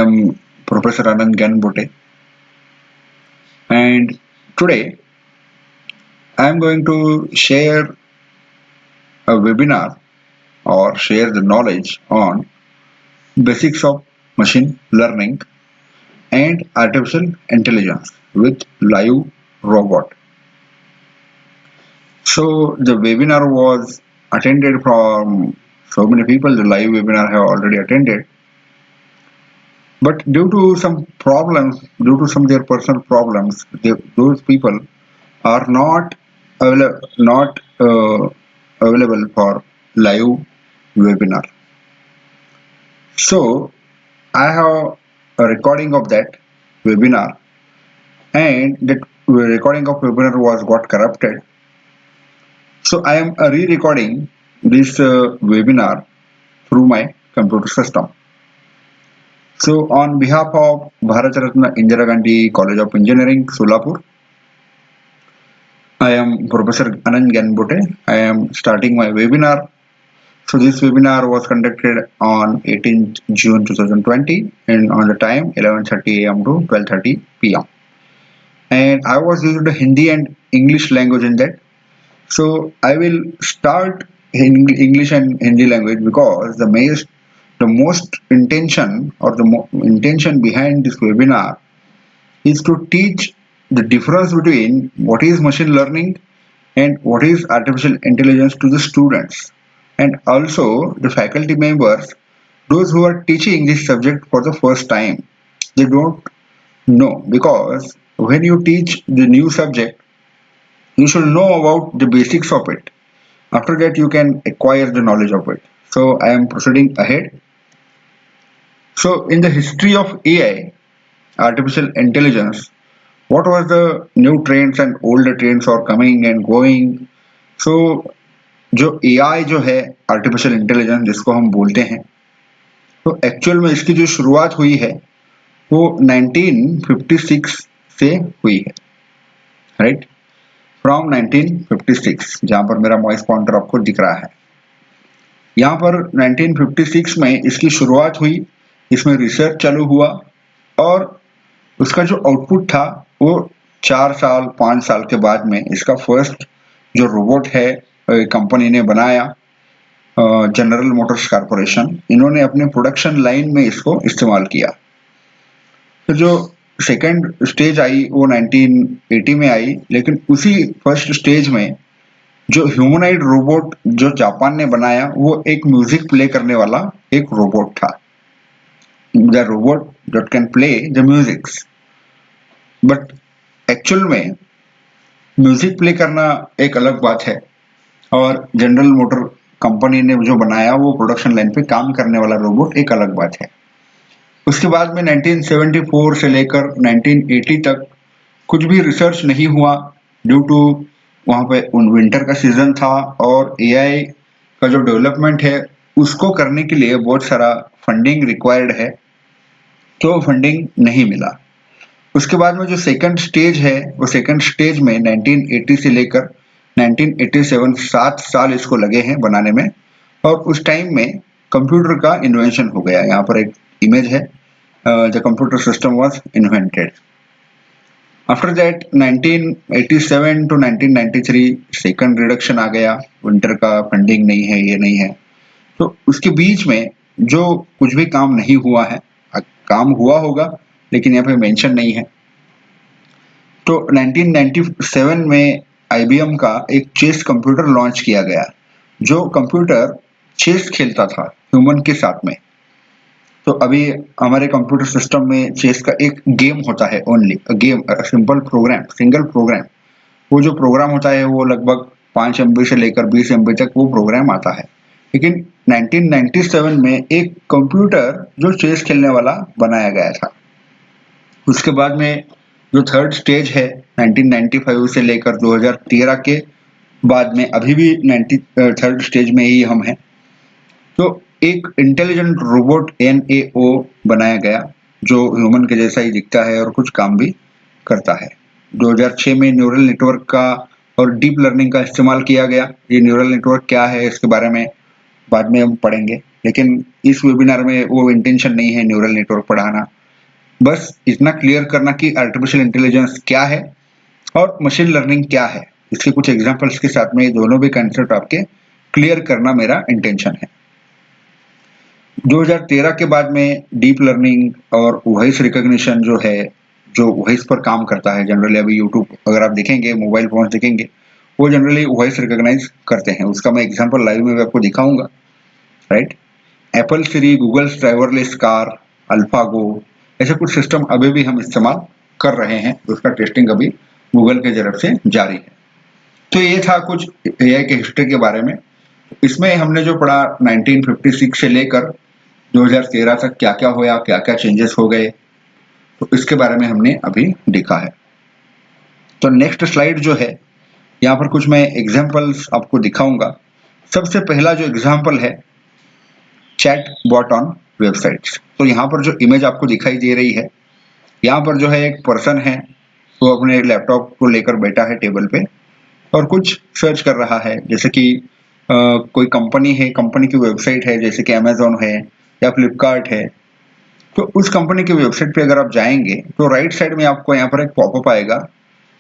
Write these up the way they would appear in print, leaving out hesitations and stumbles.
am Professor Anand Ganbote, and today I am going to share a webinar or share the knowledge on basics of machine learning and artificial intelligence with live robot. So the webinar was attended from so many people. The live webinar have already attended, but due to some problems, due to some their personal problems, those people are not available for live webinar. So I have a recording of that webinar, and that recording of webinar was got corrupted. So I am re-recording this webinar through my computer system. So on behalf of Bharat Ratna Indira Gandhi College of Engineering, Solapur, I am Professor Anand Ganbote. I am starting my webinar. So this webinar was conducted on 18th June 2020 and on the time 11:30 a.m. to 12:30 p.m. And I was using the Hindi and English language in that. So I will start in English and Hindi language because the most intention or intention behind this webinar is to teach the difference between what is machine learning and what is artificial intelligence to the students, and also the faculty members, those who are teaching this subject for the first time. They don't know, because when you teach the new subject, you should know about the basics of it. After that, you can acquire the knowledge of it. So I am proceeding ahead. So in the history of AI, artificial intelligence, what was the new trends and older trends are coming and going. So जो AI जो है, artificial intelligence जिसको हम बोलते हैं, तो actual में इसकी जो शुरुआत हुई है वो 1956 से हुई है, राइट, फ्रॉम 1956, जहां पर मेरा मॉइस पॉइंटर आपको दिख रहा है। यहाँ पर 1956 में इसकी शुरुआत हुई, इसमें रिसर्च चालू हुआ और उसका जो आउटपुट था वो 4 साल 5 साल के बाद में इसका फर्स्ट जो रोबोट है कंपनी ने बनाया, जनरल मोटर्स कॉर्पोरेशन, इन्होंने अपने प्रोडक्शन लाइन में इसको इस्तेमाल किया। तो जो सेकेंड स्टेज आई वो 1980 में आई, लेकिन उसी फर्स्ट स्टेज में जो ह्यूमनाइड रोबोट जो जापान ने बनाया वो एक म्यूजिक प्ले करने वाला एक रोबोट था, the robot that can play the musics. But actual में म्यूजिक प्ले करना एक अलग बात है और जनरल मोटर कंपनी ने जो बनाया वो प्रोडक्शन लाइन पे काम करने वाला रोबोट एक अलग बात है। उसके बाद में 1974 से लेकर 1980 तक कुछ भी रिसर्च नहीं हुआ, ड्यू टू वहाँ पे विंटर का सीजन था और एआई का जो डेवलपमेंट है उसको करने के लिए बहुत सारा फंडिंग रिक्वायर्ड है, तो फंडिंग नहीं मिला। उसके बाद में जो सेकंड स्टेज है वो सेकंड स्टेज में 1980 से लेकर 1987 7 साल इसको लगे हैं बनाने में, और उस टाइम में कंप्यूटर का इन्वेंशन हो गया। यहाँ पर एक इमेज है, the computer system was invented. After that 1987 to 1993 second reduction आ गया, विंटर का फंडिंग नहीं है, ये नहीं है। तो उसके बीच में जो कुछ भी काम नहीं हुआ है, काम हुआ होगा लेकिन यहाँ पे मेंशन नहीं है। तो 1997 में IBM का एक चेस कंप्यूटर लॉन्च किया गया, जो कंप्यूटर चेस खेलता था ह्यूमन के साथ में। तो अभी हमारे कंप्यूटर सिस्टम में चेस का एक गेम होता है, only game, simple program, single program. वो जो प्रोग्राम होता है वो लगभग 5 MB से लेकर 20 MB तक वो प्रोग्राम आता है। लेकिन 1997 में एक कंप्यूटर जो चेस खेलने वाला बनाया गया था। उसके बाद में जो थर्ड स्टेज है 1995 से लेकर 2013 के बाद में अभी भी थर्ड स्टेज में ही हम हैं। तो एक इंटेलिजेंट रोबोट NAO बनाया गया जो ह्यूमन के जैसा ही दिखता है और कुछ काम भी करता है। 2006 में न्यूरल नेटवर्क का और डीप लर्निंग का इस्तेमाल किया गया। ये न्यूरल नेटवर्क क्या है इसके बारे में बाद में हम पढ़ेंगे। लेकिन इस वेबिनार में वो इंटेंशन नहीं है न्यूरल नेटवर्क पढ़ाना। बस इतना क्लियर करना कि आर्टिफिशियल इंटेलिजेंस क्या है और मशीन लर्निंग क्या है। इसके कुछ एग्जांपल्स के साथ में ये दोनों भी कंसेप्ट आपके क्लियर करना मेरा इंटेंशन है। 2013 के बाद में डीप लर्निंग और वॉइस रिकॉग्निशन जो है, जो वॉइस पर काम करता है, जनरली अभी यूट्यूब अगर आप देखेंगे, मोबाइल फोन देखेंगे, वो जनरली वॉइस रिकॉग्नाइज करते हैं। उसका मैं एग्जांपल लाइव में भी आपको दिखाऊंगा, राइट। एप्पल सिरी, गूगल ड्राइवरलेस कार, अल्फागो, ऐसे कुछ सिस्टम अभी भी हम इस्तेमाल कर रहे हैं। उसका टेस्टिंग अभी गूगल की तरफ से जारी है। तो ये था कुछ एआई के हिस्ट्री के बारे में। इसमें हमने जो पढ़ा 1956 से लेकर 2013 तक क्या क्या हुआ, क्या क्या चेंजेस हो गए, तो इसके बारे में हमने अभी देखा है। तो नेक्स्ट स्लाइड जो है, यहाँ पर कुछ मैं एग्जांपल्स आपको दिखाऊंगा। सबसे पहला जो एग्जांपल है चैट बॉट ऑन वेबसाइट्स। तो यहाँ पर जो इमेज आपको दिखाई दे रही है, यहाँ पर जो है एक पर्सन है, वो अपने लैपटॉप को लेकर बैठा है टेबल पे और कुछ सर्च कर रहा है। जैसे कि कोई कंपनी है, कंपनी की वेबसाइट है, जैसे कि अमेजोन है या फ्लिपकार्ट है। तो उस कंपनी की वेबसाइट पे अगर आप जाएंगे तो राइट साइड में आपको यहाँ पर एक पॉपअप आएगा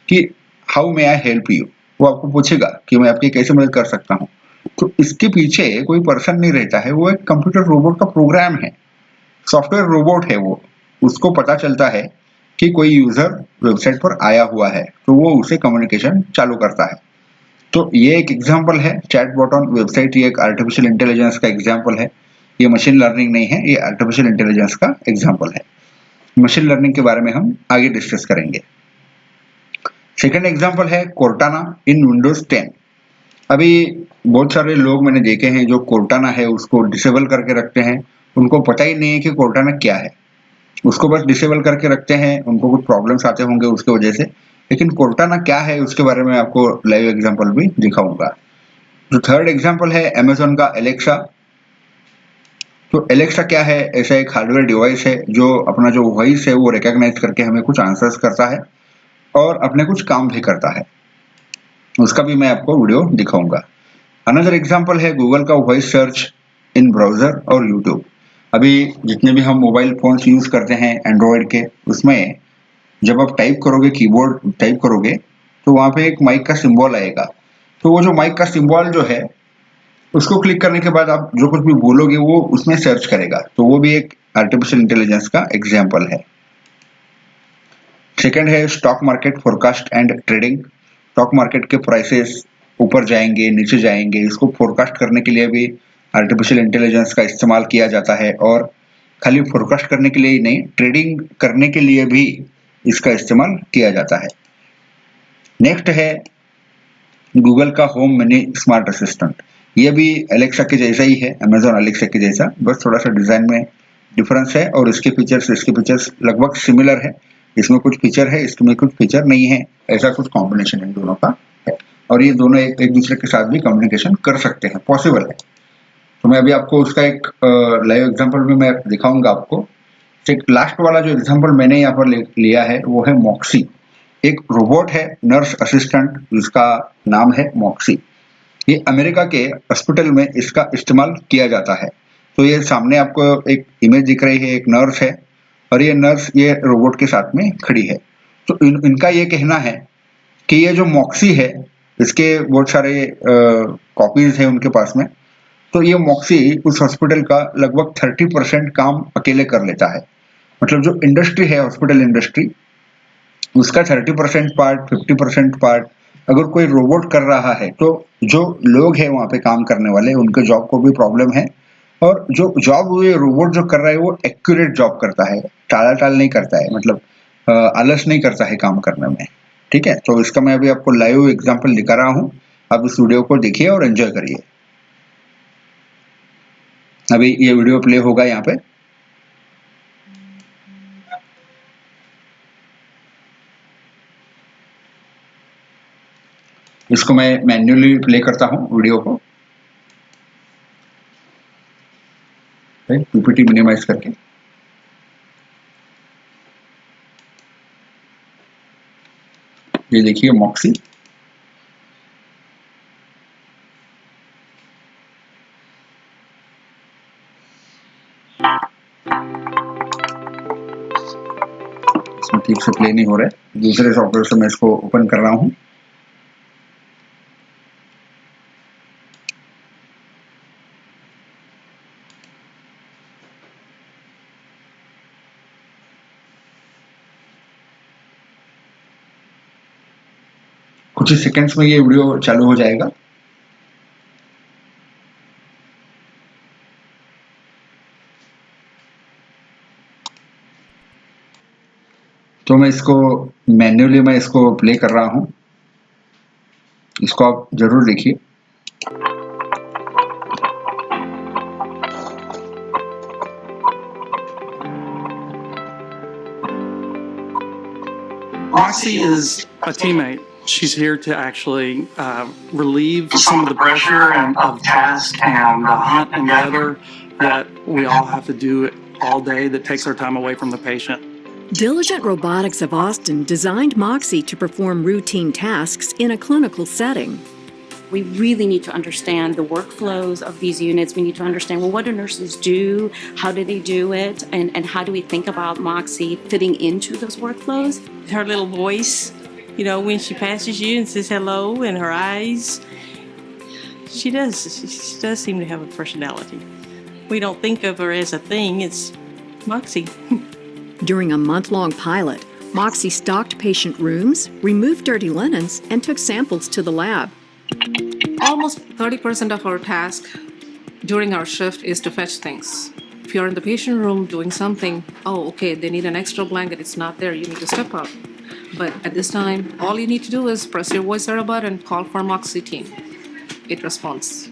कि how may I help you. वो आपको पूछेगा कि मैं आपकी कैसे मदद कर सकता हूँ। तो इसके पीछे कोई पर्सन नहीं रहता है, वो एक कंप्यूटर रोबोट का प्रोग्राम है, सॉफ्टवेयर रोबोट है वो। उसको पता चलता है कि कोई यूजर वेबसाइट पर आया हुआ है, तो वो उसे कम्युनिकेशन चालू करता है। तो ये एक एग्जांपल है चैटबॉट ऑन वेबसाइट। ये एक आर्टिफिशियल इंटेलिजेंस का एग्जांपल है। ये मशीन लर्निंग नहीं है, ये आर्टिफिशियल इंटेलिजेंस का एग्जांपल है। मशीन लर्निंग के बारे में हम आगे डिस्कस करेंगे। सेकंड एग्जांपल है कोर्टाना इन विंडोज 10। अभी बहुत सारे लोग मैंने देखे हैं जो कोर्टाना है उसको डिसेबल करके रखते हैं। उनको पता ही नहीं है कि कोर्टाना क्या है, उसको बस डिसेबल करके रखते हैं। उनको कुछ प्रॉब्लम्स आते होंगे उसके वजह से, लेकिन कोर्टाना क्या है उसके बारे में आपको लाइव एग्जांपल भी दिखाऊंगा। जो थर्ड एग्जांपल है अमेजोन का एलेक्सा। तो एलेक्सा क्या है? ऐसा एक हार्डवेयर डिवाइस है जो अपना जो वॉइस है वो रिकॉग्नाइज करके हमें कुछ आंसर्स करता है और अपने कुछ काम भी करता है। उसका भी मैं आपको वीडियो दिखाऊंगा। अनदर एग्जांपल है गूगल का वॉइस सर्च इन ब्राउजर और यूट्यूब। अभी जितने भी हम मोबाइल फोन्स यूज करते हैं एंड्रॉयड के, उसमें जब आप टाइप करोगे, कीबोर्ड टाइप करोगे, तो वहां पे एक माइक का सिंबल आएगा। तो वो जो माइक का सिंबल जो है, उसको क्लिक करने के बाद आप जो कुछ भी बोलोगे वो उसमें सर्च करेगा। तो वो भी एक आर्टिफिशियल इंटेलिजेंस का एग्जाम्पल है। सेकंड है stock market forecast and trading. Stock market के प्राइसेस ऊपर जाएंगे, नीचे जाएंगे, इसको फोरकास्ट करने के लिए भी आर्टिफिशियल इंटेलिजेंस का इस्तेमाल किया जाता है। और खाली फोरकास्ट करने के लिए ही नहीं, ट्रेडिंग करने के लिए भी इसका इस्तेमाल किया जाता है। नेक्स्ट है गूगल का होम मिनी स्मार्ट असिस्टेंट। ये भी एलेक्सा के जैसा ही है, अमेजोन एलेक्सा के जैसा, बस थोड़ा सा डिजाइन में डिफरेंस है और इसके फीचर्स लगभग सिमिलर है। इसमें कुछ फीचर है, इसमें कुछ फीचर नहीं है, ऐसा कुछ कॉम्बिनेशन इन दोनों का है। और ये दोनों एक दूसरे के साथ भी कम्युनिकेशन कर सकते हैं, पॉसिबल है। तो मैं अभी आपको उसका एक लाइव एग्जाम्पल भी मैं दिखाऊंगा आपको। एक लास्ट वाला जो एग्जाम्पल मैंने यहाँ पर लिया है वो है मॉक्सी। एक रोबोट है, नर्स असिस्टेंट, जिसका नाम है मॉक्सी। ये अमेरिका के हॉस्पिटल में इसका इस्तेमाल किया जाता है। तो ये सामने आपको एक इमेज दिख रही है, एक नर्स है और ये नर्स ये रोबोट के साथ में खड़ी है। तो इनका ये कहना है कि ये जो मॉक्सी है, इसके बहुत सारे कॉपीज है उनके पास में। तो ये मॉक्सी उस हॉस्पिटल का लगभग 30% काम अकेले कर लेता है। मतलब जो इंडस्ट्री है, हॉस्पिटल इंडस्ट्री, उसका 30% पार्ट, 50% पार्ट अगर कोई रोबोट कर रहा है, तो जो लोग हैं वहां पे काम करने वाले, उनके जॉब को भी प्रॉब्लम है। और जो जॉब ये रोबोट जो कर रहा है वो एक्यूरेट जॉब करता है, टाल नहीं करता है, मतलब आलस नहीं करता है काम करने में। ठीक है, तो इसका मैं अभी आपको लाइव एग्जांपल दिखा रहा हूँ। आप इस वीडियो को देखिए और एंजॉय करिए। अभी ये वीडियो प्ले होगा यहाँ पे। इसको मैं मैन्युअली प्ले करता हूँ वीडियो को, पीपीटी मिनिमाइज करके। ये देखिए मॉक्सी। इसमें ठीक से प्ले नहीं हो रहा है। दूसरे सॉफ्टवेयर से मैं इसको ओपन कर रहा हूँ। कुछ ही सेकंड्स में ये वीडियो चालू हो जाएगा। तो मैं इसको मैन्युअली मैं इसको प्ले कर रहा हूँ, इसको आप जरूर देखिए। Moxie is a teammate. She's here to actually relieve some of the pressure and of task and the hunt and gather that we all have to do all day that takes our time away from the patient. Diligent Robotics of Austin designed Moxie to perform routine tasks in a clinical setting. We really need to understand the workflows of these units. We need to understand, well, what do nurses do? How do they do it? And how do we think about Moxie fitting into those workflows? Her little voice, you know, when she passes you and says hello, and her eyes, she does seem to have a personality. We don't think of her as a thing, it's Moxie. During a month-long pilot, Moxie stocked patient rooms, removed dirty linens, and took samples to the lab. Almost 30% of our task during our shift is to fetch things. If you're in the patient room doing something, oh, okay, they need an extra blanket, it's not there, you need to step up. But at this time, all you need to do is press your voice over button, call for Moxie team. It responds.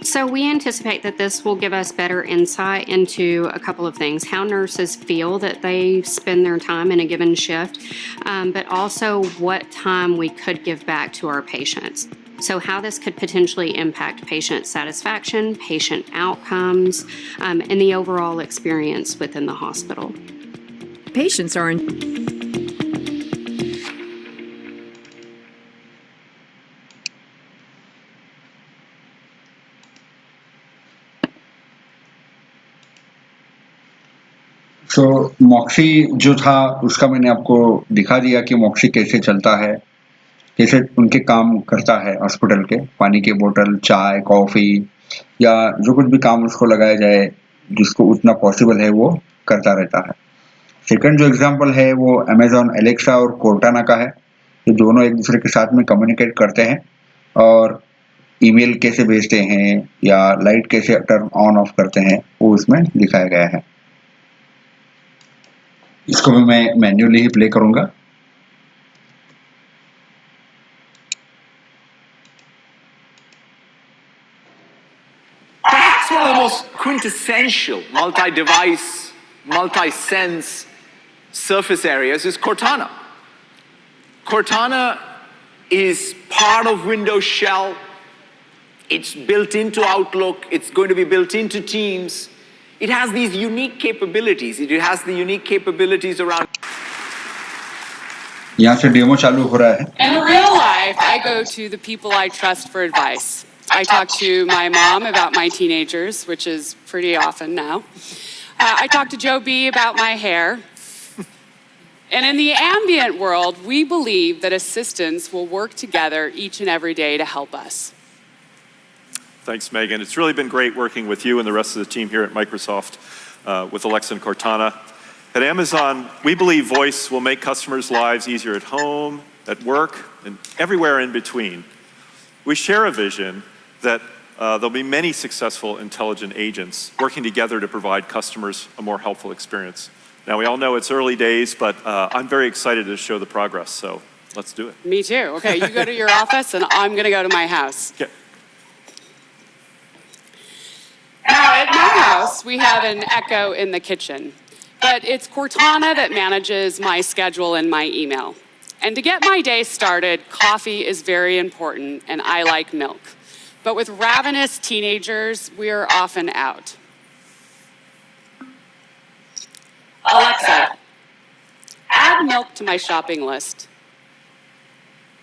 So we anticipate that this will give us better insight into a couple of things: how nurses feel that they spend their time in a given shift, but also what time we could give back to our patients. So how this could potentially impact patient satisfaction, patient outcomes, and the overall experience within the hospital. Patients are so Moxie जो था उसका मैंने आपको दिखा दिया कि Moxie कैसे चलता है, कैसे उनके काम करता है हॉस्पिटल के। पानी की बोतल, चाय, कॉफ़ी या जो कुछ भी काम उसको लगाया जाए जिसको उतना पॉसिबल है वो करता रहता है। सेकंड जो एग्जांपल है वो अमेजॉन एलेक्सा और कोर्टाना का है। ये दोनों एक दूसरे के साथ में कम्युनिकेट करते हैं और ईमेल कैसे भेजते हैं या लाइट कैसे टर्न ऑन ऑफ करते हैं वो इसमें दिखाया गया है। इसको भी मैं मैन्युअली ही प्ले करूंगा। Perhaps one of the most quintessential multi-device, multi-sense surface areas is Cortana. Cortana is part of Windows Shell. It's built into Outlook. It's going to be built into Teams. It has these unique capabilities. It has the unique capabilities around. यहाँ से demo चालू हो रहा है। In real life, I go to the people I trust for advice. I talk to my mom about my teenagers, which is pretty often now. I talk to Joe B about my hair. And in the ambient world, we believe that assistants will work together each and every day to help us. Thanks, Megan. It's really been great working with you and the rest of the team here at Microsoft with Alexa and Cortana. At Amazon, we believe voice will make customers' lives easier at home, at work, and everywhere in between. We share a vision that there'll be many successful intelligent agents working together to provide customers a more helpful experience. Now, we all know it's early days, but I'm very excited to show the progress, so let's do it. Me too. Okay, you go to your office, and I'm going to go to my house. Okay. Now, at my house, we have an Echo in the kitchen, but it's Cortana that manages my schedule and my email. And to get my day started, coffee is very important, and I like milk. But with ravenous teenagers, we're often out. Alexa, add milk to my shopping list.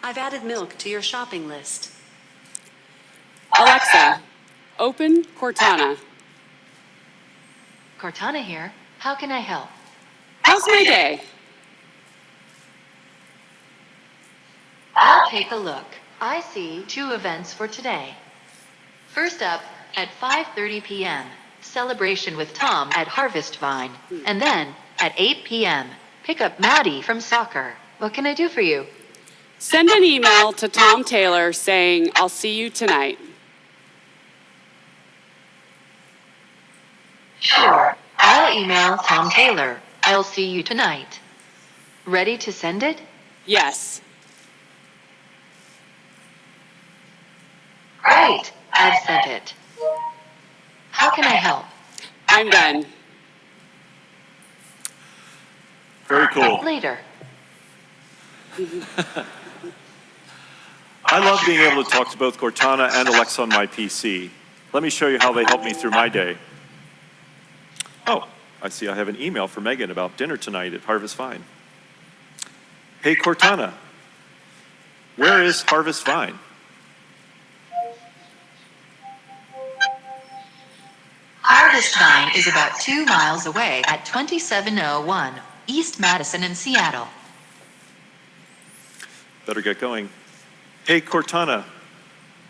I've added milk to your shopping list. Alexa, open Cortana. Cortana here. How can I help? How's my day? take a look. I see 2 events for today. First up, at 5:30 p.m., celebration with Tom at Harvest Vine. And then, at 8 p.m., pick up Maddie from soccer. What can I do for you? Send an email to Tom Taylor saying, I'll see you tonight. Sure. I'll email Tom Taylor. I'll see you tonight. Ready to send it? Yes. Great. I've sent it. How can I help? I'm done. Very cool. Later. I love being able to talk to both Cortana and Alexa on my PC. Let me show you how they help me through my day. Oh, I see I have an email from Megan about dinner tonight at Harvest Vine. Hey Cortana, where is Harvest Vine? Harvest Vine is about 2 miles away at 2701 East Madison in Seattle. Better get going. Hey Cortana,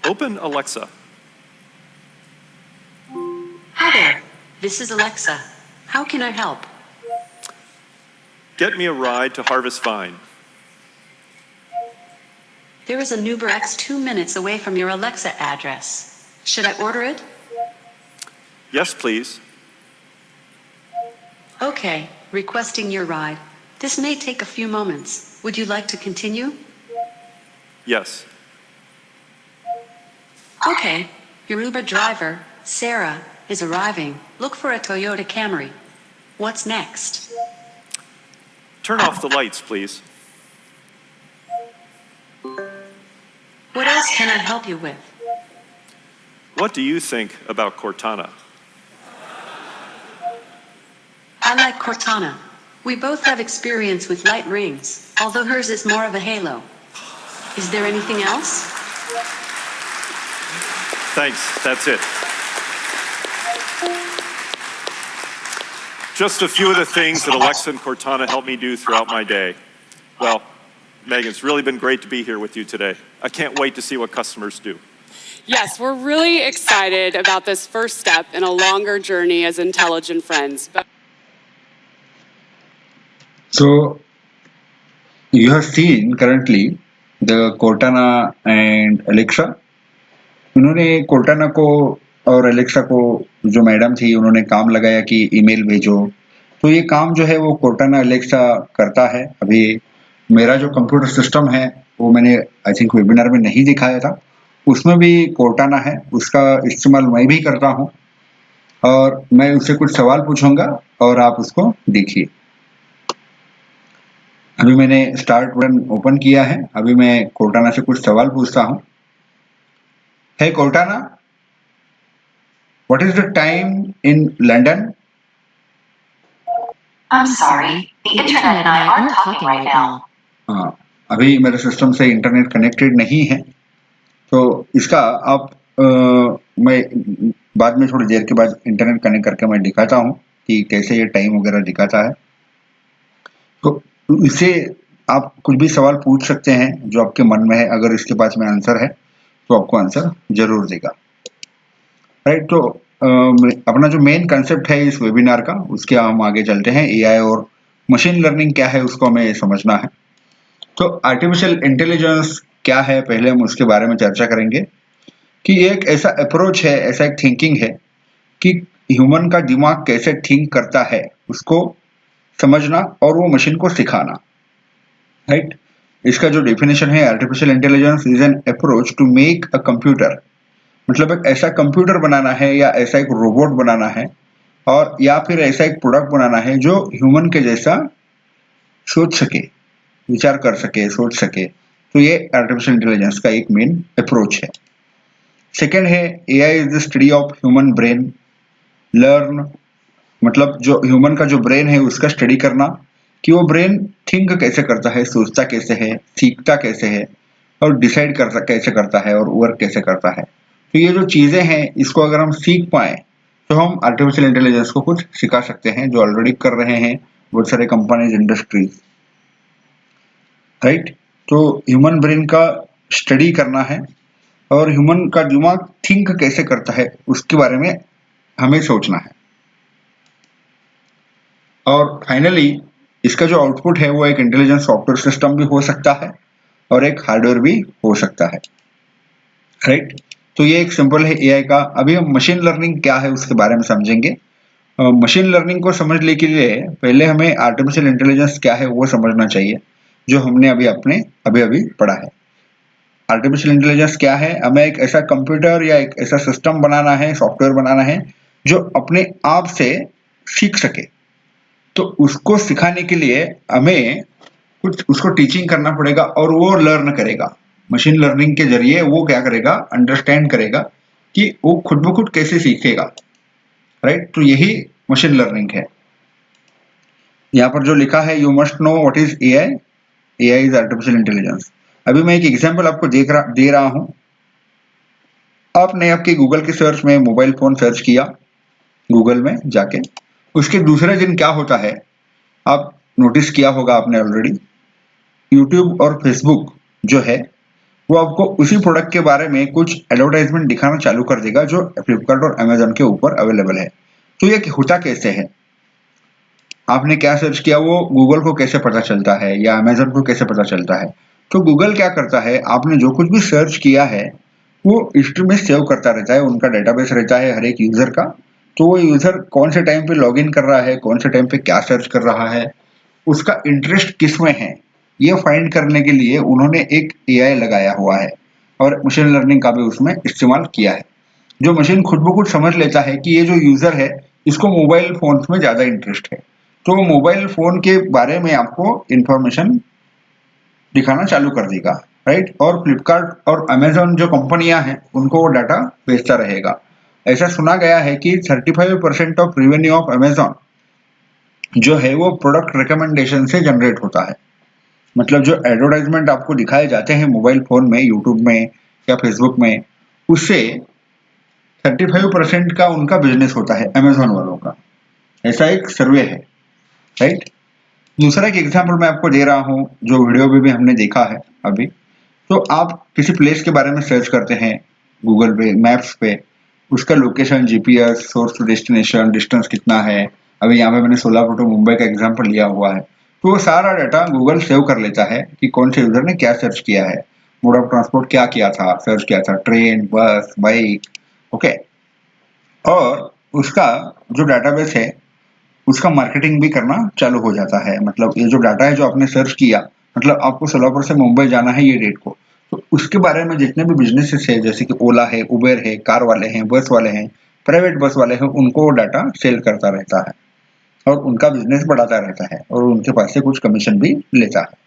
open Alexa. Hi there. This is Alexa. How can I help? Get me a ride to Harvest Vine. There is an Uber X 2 minutes away from your Alexa address. Should I order it? Yes, please. Okay, requesting your ride. This may take a few moments. Would you like to continue? Yes. Okay, your Uber driver, Sarah, is arriving. Look for a Toyota Camry. What's next? Turn off the lights, please. What else can I help you with? What do you think about Cortana? I like Cortana. We both have experience with light rings, although hers is more of a halo. Is there anything else? Thanks, that's it. Just a few of the things that Alexa and Cortana help me do throughout my day. Well, Megan, it's really been great to be here with you today. I can't wait to see what customers do. Yes, we're really excited about this first step in a longer journey as intelligent friends. But So you have seen currently the Cortana and Alexa. उन्होंने Cortana को और Alexa को जो madam थी उन्होंने काम लगाया कि ईमेल भेजो, तो ये काम जो है वो Cortana Alexa करता है। अभी मेरा जो कंप्यूटर सिस्टम है वो मैंने आई थिंक वेबिनार में नहीं दिखाया था, उसमें भी Cortana है, उसका इस्तेमाल मैं भी करता हूँ और मैं उससे कुछ सवाल पूछूंगा और आप उसको देखिए। अभी मैंने स्टार्ट बटन ओपन किया है, अभी मैं Cortana से कुछ सवाल पूछता हूँ। Hey Cortana, what is the time in London? I'm sorry, the internet and I aren't talking right now. हाँ, अभी मेरे सिस्टम से इंटरनेट कनेक्टेड नहीं है, तो इसका आप मैं बाद में थोड़ी देर के बाद इंटरनेट कनेक्ट करके मैं दिखाता हूँ कि कैसे ये टाइम वगैरह दिखाता है। तो इससे आप कुछ भी सवाल पूछ सकते हैं जो आपके मन में है, अगर इसके पास में आंसर है तो आपको आंसर जरूर देगा। राइट, तो अपना जो मेन कंसेप्ट है इस वेबिनार का, उसके हम आगे चलते हैं। एआई और मशीन लर्निंग क्या है उसको हमें समझना है। तो आर्टिफिशियल इंटेलिजेंस क्या है, पहले हम उसके बारे में चर्चा करेंगे कि एक ऐसा अप्रोच है, ऐसा एक थिंकिंग है कि ह्यूमन का दिमाग कैसे थिंक करता है उसको समझना और वो मशीन को सिखाना। राइट, इसका जो डेफिनेशन है, artificial intelligence is an approach to make a computer, मतलब एक ऐसा कंप्यूटर बनाना है या ऐसा एक रोबोट बनाना है और या फिर ऐसा एक प्रोडक्ट बनाना है जो ह्यूमन के जैसा सोच सके, विचार कर सके, सोच सके। तो ये आर्टिफिशियल इंटेलिजेंस का एक मेन अप्रोच है। सेकेंड है AI is the study of human brain. Learn मतलब जो ह्यूमन का जो ब्रेन है उसका स्टडी करना कि वो ब्रेन थिंक कैसे करता है, सोचता कैसे है, सीखता कैसे है और डिसाइड कैसे करता है और वर्क कैसे करता है। तो ये जो चीज़ें हैं इसको अगर हम सीख पाएँ तो हम आर्टिफिशियल इंटेलिजेंस को कुछ सिखा सकते हैं, जो ऑलरेडी कर रहे हैं बहुत सारे कंपनीज, इंडस्ट्रीज। राइट, तो ह्यूमन ब्रेन का स्टडी करना है और ह्यूमन का दिमाग थिंक कैसे करता है उसके बारे में हमें सोचना है। और फाइनली इसका जो आउटपुट है वो एक इंटेलिजेंट सॉफ्टवेयर सिस्टम भी हो सकता है और एक हार्डवेयर भी हो सकता है, राइट। तो ये एक सिंपल है एआई का। अभी हम मशीन लर्निंग क्या है उसके बारे में समझेंगे। मशीन लर्निंग को समझने के लिए पहले हमें आर्टिफिशियल इंटेलिजेंस क्या है वो समझना चाहिए, जो हमने अभी पढ़ा है। आर्टिफिशियल इंटेलिजेंस क्या है? हमें एक ऐसा कंप्यूटर या एक ऐसा सिस्टम बनाना है, सॉफ्टवेयर बनाना है जो अपने आप से सीख सके। तो उसको सिखाने के लिए हमें कुछ उसको टीचिंग करना पड़ेगा और वो लर्न करेगा। मशीन लर्निंग के जरिए वो क्या करेगा, अंडरस्टैंड करेगा कि वो खुद ब खुद कैसे सीखेगा, राइट। तो यही मशीन लर्निंग है। यहाँ पर जो लिखा है, you must know what is AI. AI is artificial intelligence. अभी मैं एक एग्जांपल आपको दे रहा हूं। आपने आपके गूगल के सर्च में मोबाइल फोन सर्च किया, गूगल में जाके उसके दूसरे दिन क्या होता है आप नोटिस किया होगा आपने ऑलरेडी। यूट्यूब और फेसबुक जो है वो आपको उसी प्रोडक्ट के बारे में कुछ एडवर्टाइजमेंट दिखाना चालू कर देगा जो फ्लिपकार्ट और अमेजन के ऊपर अवेलेबल है। तो ये होता कैसे है? आपने क्या सर्च किया वो गूगल को कैसे पता चलता है या अमेजन को कैसे पता चलता है? तो गूगल क्या करता है, आपने जो कुछ भी सर्च किया है वो हिस्ट्री में सेव करता रहता है, उनका डेटाबेस रहता है हर एक यूजर का। तो वो यूजर कौन से टाइम पे लॉगिन कर रहा है, कौन से टाइम पे क्या सर्च कर रहा है, उसका इंटरेस्ट किस में है, ये फाइंड करने के लिए उन्होंने एक एआई लगाया हुआ है और मशीन लर्निंग का भी उसमें इस्तेमाल किया है। जो मशीन खुद ब खुद समझ लेता है कि ये जो यूजर है इसको मोबाइल फोन में ज्यादा इंटरेस्ट है, तो वो मोबाइल फोन के बारे में आपको इंफॉर्मेशन दिखाना चालू कर देगा, राइट। और फ्लिपकार्ट और अमेजन जो कंपनियां हैं उनको वो डाटा बेचता रहेगा। ऐसा सुना गया है कि 35% ऑफ रेवेन्यू ऑफ अमेजन जो है वो प्रोडक्ट रिकमेंडेशन से जनरेट होता है। मतलब जो एडवर्टाइजमेंट आपको दिखाए जाते हैं मोबाइल फोन में, यूट्यूब में या फेसबुक में, उससे 35% का उनका बिजनेस होता है अमेजन वालों का। ऐसा एक सर्वे है, राइट। दूसरा एक एग्जाम्पल मैं आपको दे रहा हूँ जो वीडियो में भी हमने देखा है अभी। तो आप किसी प्लेस के बारे में सर्च करते हैं गूगल पे, मैप्स पे, उसका location, GPS, source to destination, distance कितना है। अभी यहाँ पे मैंने सोलापुर टू मुंबई का एग्जाम्पल लिया हुआ है। तो वो सारा डाटा गूगल सेव कर लेता है कि कौन से यूजर ने क्या सर्च किया है, मोड ऑफ ट्रांसपोर्ट क्या किया था, सर्च किया था, ट्रेन, बस, बाइक, ओके। और उसका जो डाटाबेस है उसका मार्केटिंग भी करना चालू हो जाता है। मतलब ये जो डाटा है जो आपने सर्च किया, मतलब आपको सोलापुर से मुंबई जाना है ये डेट को, तो उसके बारे में जितने भी बिजनेसेस है जैसे कि ओला है, उबेर है, कार वाले हैं, बस वाले हैं, प्राइवेट बस वाले हैं, उनको डाटा सेल करता रहता है और उनका बिजनेस बढ़ाता रहता है और उनके पास से कुछ कमीशन भी लेता है।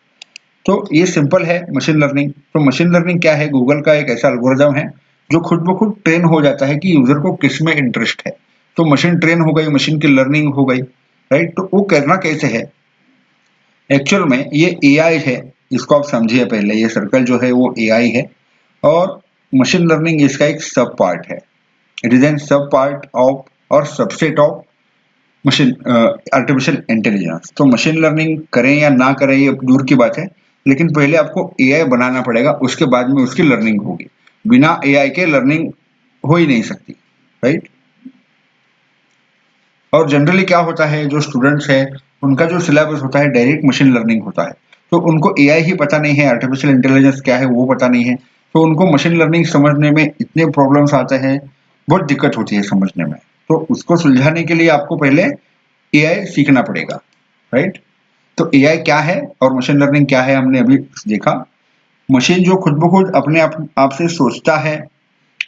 तो ये सिंपल है मशीन लर्निंग। तो मशीन लर्निंग क्या है? गूगल का एक ऐसा एल्गोरिथम है जो खुद ब खुद ट्रेन हो जाता है कि यूजर को किस में इंटरेस्ट है। तो मशीन ट्रेन हो गई, मशीन की लर्निंग हो गई, राइट। तो वो करना कैसे है? एक्चुअल में ये एआई है, इसको आप समझिए पहले। ये सर्कल जो है वो एआई है और मशीन लर्निंग इसका एक सब पार्ट है। इट इज एन सब पार्ट ऑफ और subset of machine artificial intelligence. तो मशीन लर्निंग करें या ना करें ये दूर की बात है, लेकिन पहले आपको एआई बनाना पड़ेगा, उसके बाद में उसकी लर्निंग होगी। बिना एआई के लर्निंग हो ही नहीं सकती, राइट। और जनरली क्या होता है, जो स्टूडेंट्स है उनका जो सिलेबस होता है डायरेक्ट मशीन लर्निंग होता है। तो उनको एआई ही पता नहीं है, आर्टिफिशियल इंटेलिजेंस क्या है वो पता नहीं है, तो उनको मशीन लर्निंग समझने में इतने प्रॉब्लम्स आते हैं, बहुत दिक्कत होती है समझने में। तो उसको सुलझाने के लिए आपको पहले एआई सीखना पड़ेगा, राइट। तो एआई क्या है और मशीन लर्निंग क्या है हमने अभी देखा। मशीन जो खुद ब खुद अपने आप से सोचता है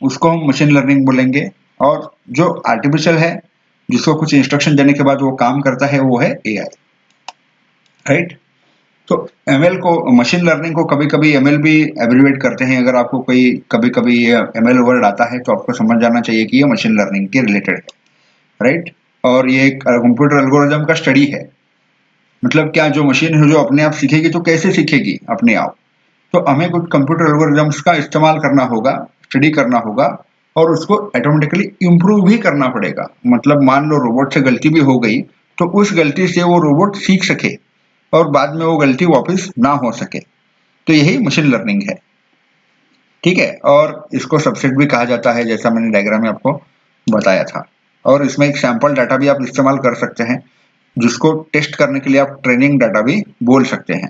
उसको हम मशीन लर्निंग बोलेंगे, और जो आर्टिफिशियल है जिसको कुछ इंस्ट्रक्शन देने के बाद वो काम करता है वो है एआई, राइट। तो एमएल को, मशीन लर्निंग को कभी कभी एमएल भी एब्रिवेट करते हैं। अगर आपको कोई कभी कभी ये एमएल वर्ड आता है तो आपको समझ जाना चाहिए कि ये मशीन लर्निंग के रिलेटेड है, राइट। और ये एक कंप्यूटर एल्गोरिथम का स्टडी है। मतलब क्या, जो मशीन है जो अपने आप सीखेगी तो कैसे सीखेगी अपने आप? तो हमें कुछ कंप्यूटर एल्गोरिथम्स का इस्तेमाल करना होगा, स्टडी करना होगा और उसको ऑटोमेटिकली इम्प्रूव भी करना पड़ेगा। मतलब मान लो रोबोट से गलती भी हो गई तो उस गलती से वो रोबोट सीख सके और बाद में वो गलती वापस ना हो सके। तो यही मशीन लर्निंग है। ठीक है, और इसको सबसेट भी कहा जाता है, जैसा मैंने डायग्राम में आपको बताया था। और इसमें एक सैंपल डाटा भी आप इस्तेमाल कर सकते हैं, जिसको टेस्ट करने के लिए आप ट्रेनिंग डाटा भी बोल सकते हैं।